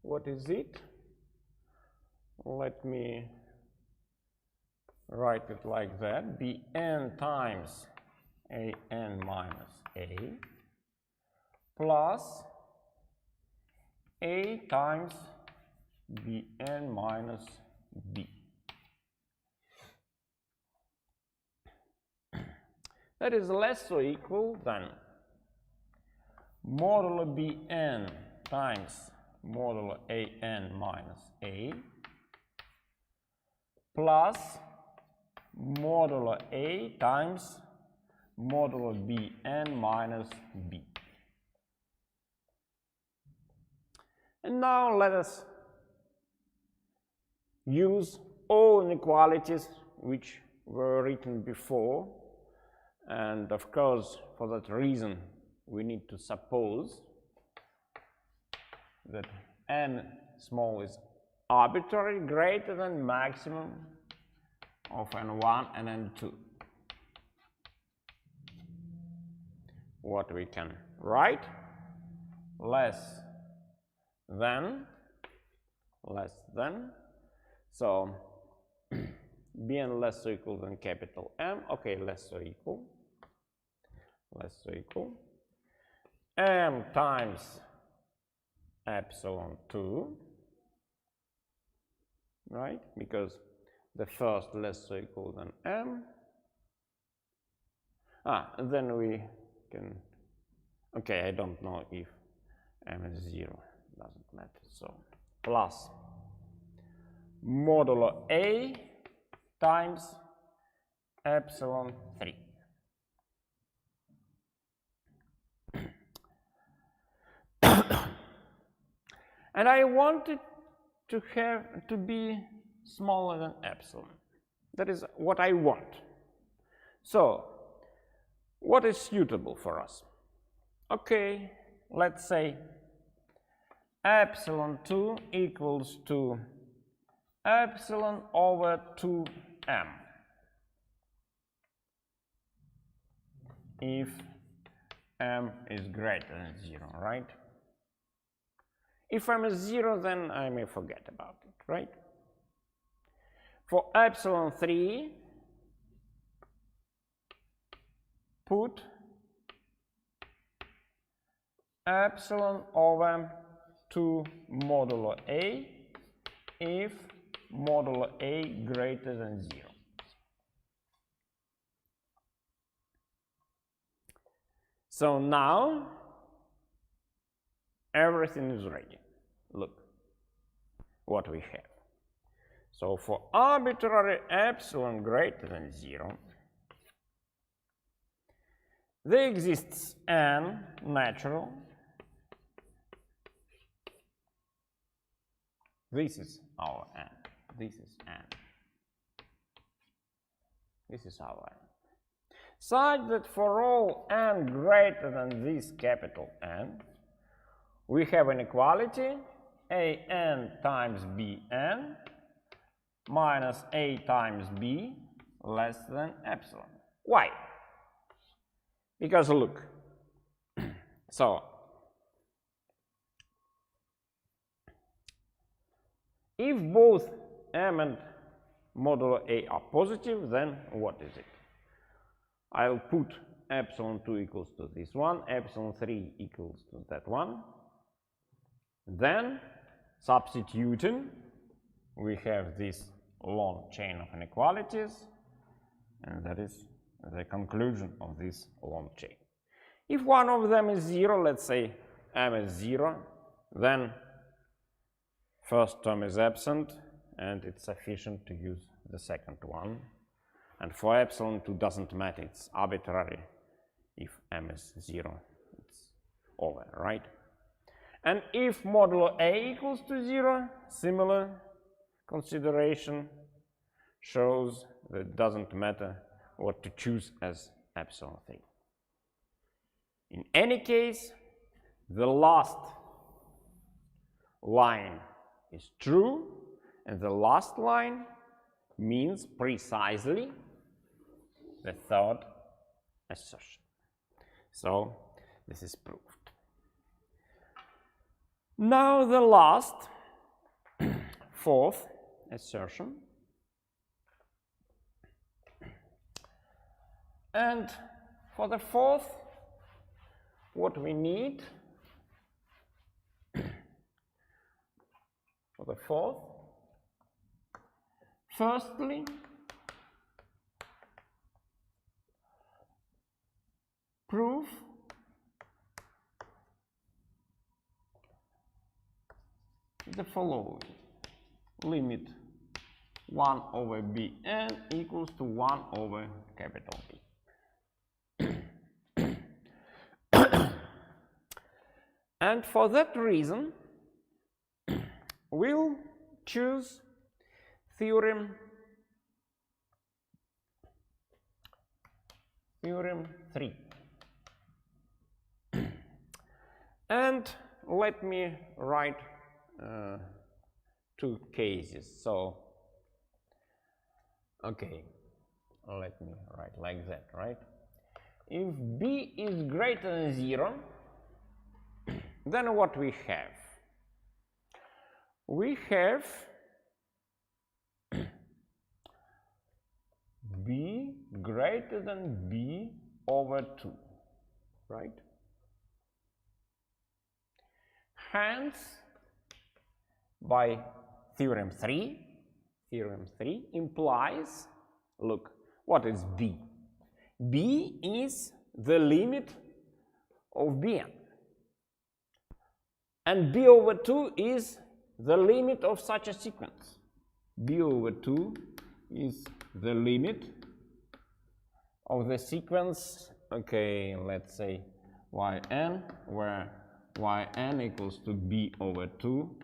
what is it? Let me write it like that. Bn times an minus a plus a times bn minus b. That is less or equal than modulo bn times modulo an minus a plus modulo a times modulo bn minus b. And now let us use all inequalities which were written before, and of course for that reason we need to suppose that n small is arbitrary greater than maximum of n1 and n2. What we can write? Less than, so bn less or equal than capital M, okay, less or equal, M times epsilon 2, right, because the first less or equal than M, and then we can, okay, I don't know if M is 0, doesn't matter, so plus modulo A times epsilon 3. And I want it to be smaller than epsilon. That is what I want. So, what is suitable for us? Okay, let's say epsilon 2 equals to epsilon over 2m. If m is greater than 0, right? If m is 0, then I may forget about it, right? For epsilon 3, put epsilon over 2 modulo A if modulo A greater than 0. So now everything is ready. Look what we have. So for arbitrary epsilon greater than 0, there exists n natural. This is our n. This is n. This is our n. Such that for all n greater than this capital N, we have an equality an times bn minus a times b less than epsilon. Why? Because look, so if both m and modulo A are positive, then what is it? I'll put epsilon 2 equals to this one, epsilon 3 equals to that one. Then, substituting, we have this long chain of inequalities, and that is the conclusion of this long chain. If one of them is 0, let's say m is 0, then first term is absent, and it's sufficient to use the second one. And for epsilon 2 doesn't matter, it's arbitrary. If m is 0, it's over, right? And if modulo A equals to 0, similar consideration shows that it doesn't matter what to choose as epsilon 3. In any case, the last line is true, and the last line means precisely the third assertion. So this is proved. Now the last, fourth assertion. And for the fourth, what we need for the fourth, firstly, prove the following. Limit 1 over bn equals to 1 over capital B. And for that reason, we'll choose Theorem 3. And let me write two cases. So, okay, let me write like that, right? If b is greater than 0, then what we have? We have b greater than b over 2, right? Hence, by theorem 3 implies, look, what is b? b is the limit of bn, and b over 2 is the limit of such a sequence. b over 2 is the limit of the sequence, okay, let's say yn, where yn equals to b over 2,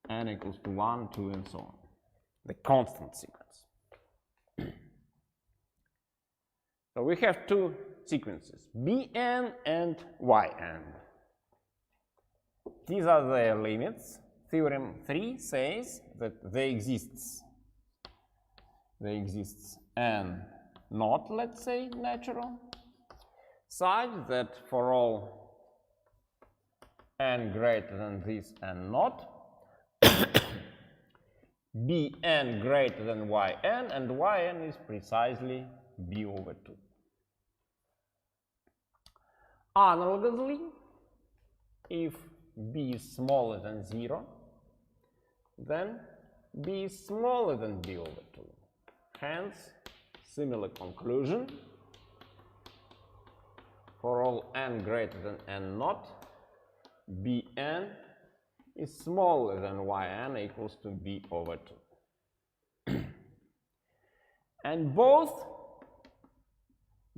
n equals to 1, 2, and so on. The constant sequence. So we have two sequences, bn and yn. These are their limits. Theorem 3 says that there exists n not, let's say, natural, such that for all n greater than this n not, bn greater than yn, and yn is precisely b over 2. Analogously, if b is smaller than 0, then b is smaller than b over 2. Hence, similar conclusion, for all n greater than n naught, bn is smaller than yn equals to b over 2. And both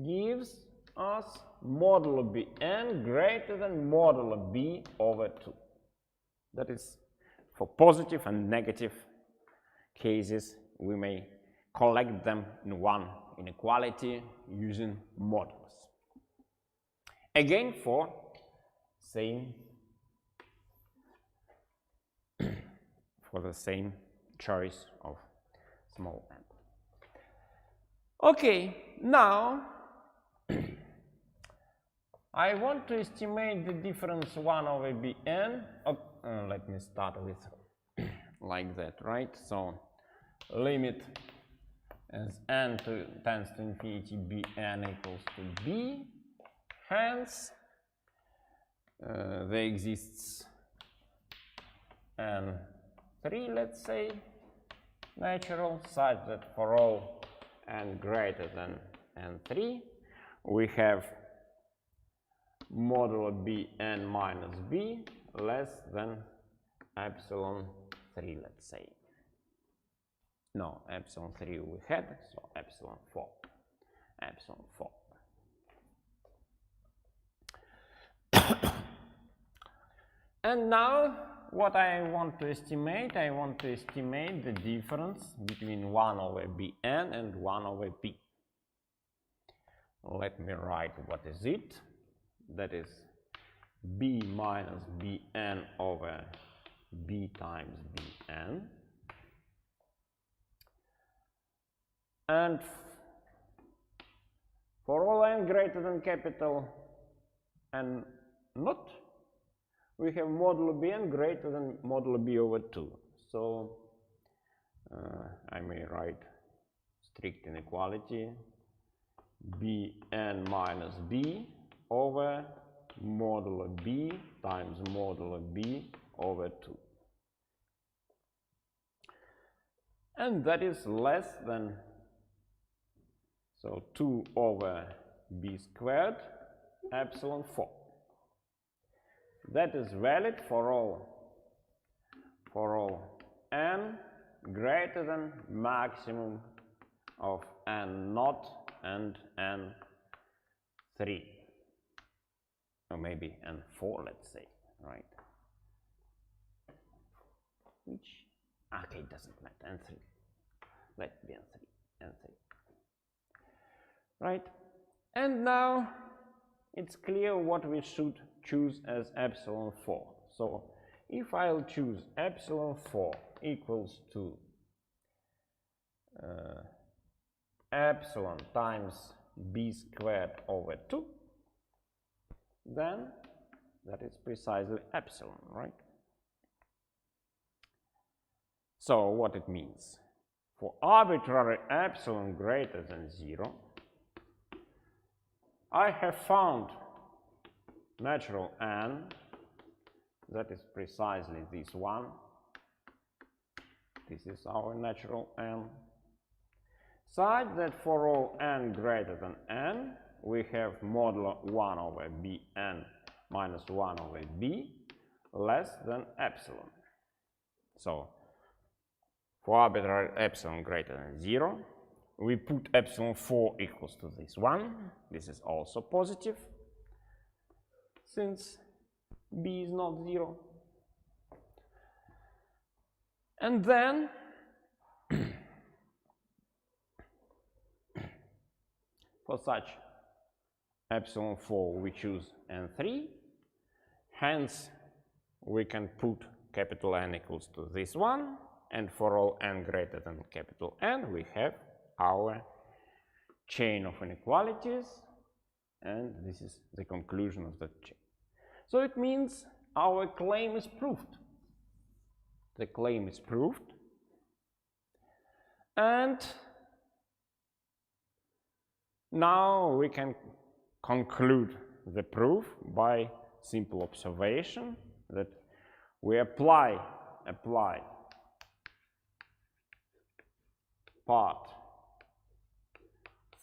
gives us modulo bn greater than modulo b over 2. That is, for positive and negative cases, we may collect them in one inequality using modulus. Again, for the same choice of small n. Okay, now I want to estimate the difference 1 over bn. Let me start with like that, right? So limit as n tends to infinity bn equals to b. Hence, there exists n3, let's say, natural, such that for all n greater than n3, we have modulo bn minus b less than epsilon 3, let's say. No, epsilon 3 we had, so epsilon 4. And now, what I want to estimate the difference between 1 over bn and 1 over b. Let me write what is it. That is b minus bn over b times bn. And for all n greater than capital N naught, we have modulo bn greater than modulo b over 2. So I may write strict inequality bn minus b over modulo b times modulo b over 2. And that is less than, so 2 over b squared epsilon 4. That is valid for all n greater than maximum of n naught and n3, or maybe n4, let's say, right? Which, okay, doesn't matter, n3. let it be n3, n3. Right? And now it's clear what we should choose as epsilon 4. So if I'll choose epsilon 4 equals to epsilon times b squared over 2, then that is precisely epsilon, right? So what it means? For arbitrary epsilon greater than 0, I have found natural n, that is precisely this one. This is our natural n. Such that for all n greater than n, we have modulo 1 over bn minus 1 over b less than epsilon. So for arbitrary epsilon greater than 0, we put epsilon 4 equals to this one. This is also positive, since b is not 0. And then for such epsilon 4 we choose n3, hence we can put capital N equals to this one, and for all n greater than capital N we have our chain of inequalities, and this is the conclusion of that chain. So it means our claim is proved. The claim is proved, and now we can conclude the proof by simple observation that we apply part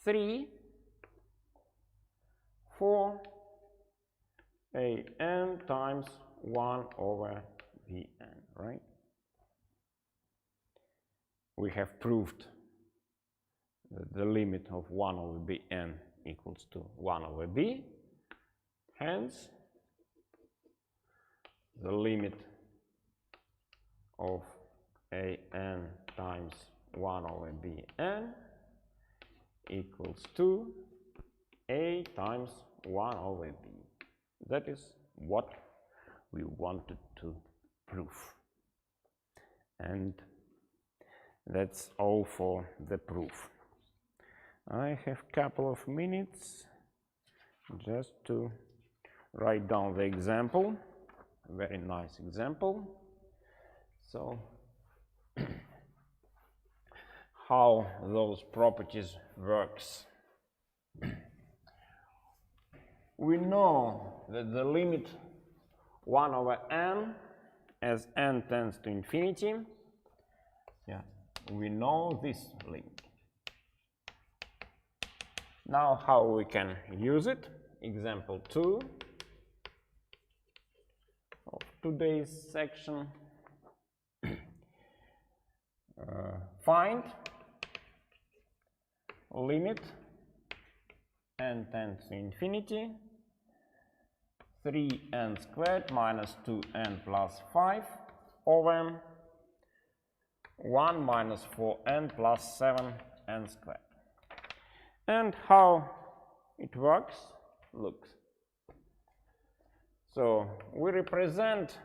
3 for an times 1 over Vn, right? We have proved that the limit of 1 over Bn equals to 1 over B, hence the limit of An times 1 over Bn equals to A times 1 over B. That is what we wanted to prove. And that's all for the proof. I have a couple of minutes just to write down the example, a very nice example. So how those properties works. We know that the limit 1 over n as n tends to infinity, we know this limit. Now how we can use it? Example 2 of today's section. Find limit n tends to infinity 3n squared minus 2n plus 5 over 1 minus 4n plus 7n squared. And how it works looks. So we represent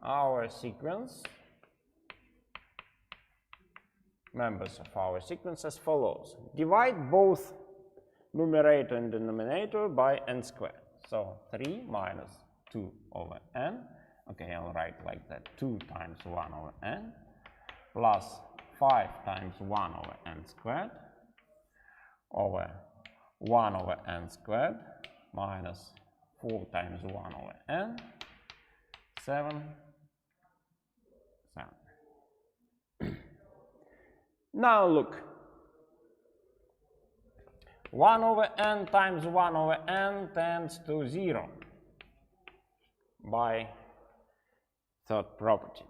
our sequence, members of our sequence, as follows. Divide both numerator and denominator by n squared. So 3 minus 2 over n. Okay, I'll write like that. 2 times 1 over n plus 5 times 1 over n squared over 1 over n squared minus 4 times 1 over n, 7. Now look, 1 over n times 1 over n tends to 0 by third property.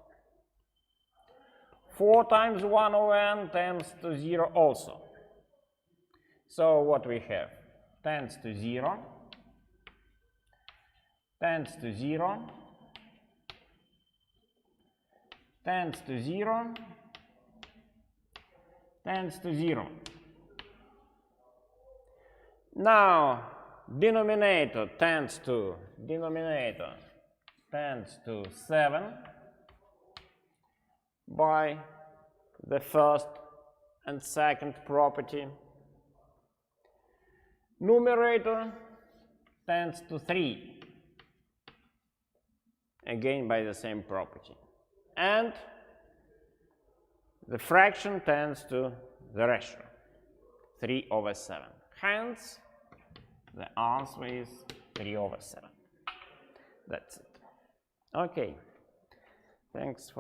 4 times 1 over n tends to 0 also. So what we have? Tends to 0, tends to 0, tends to 0, tends to 0. Now denominator tends to 7 by the first and second property. Numerator tends to 3, again by the same property. And the fraction tends to the ratio, 3/7. Hence, the answer is 3/7. That's it. Okay. Thanks for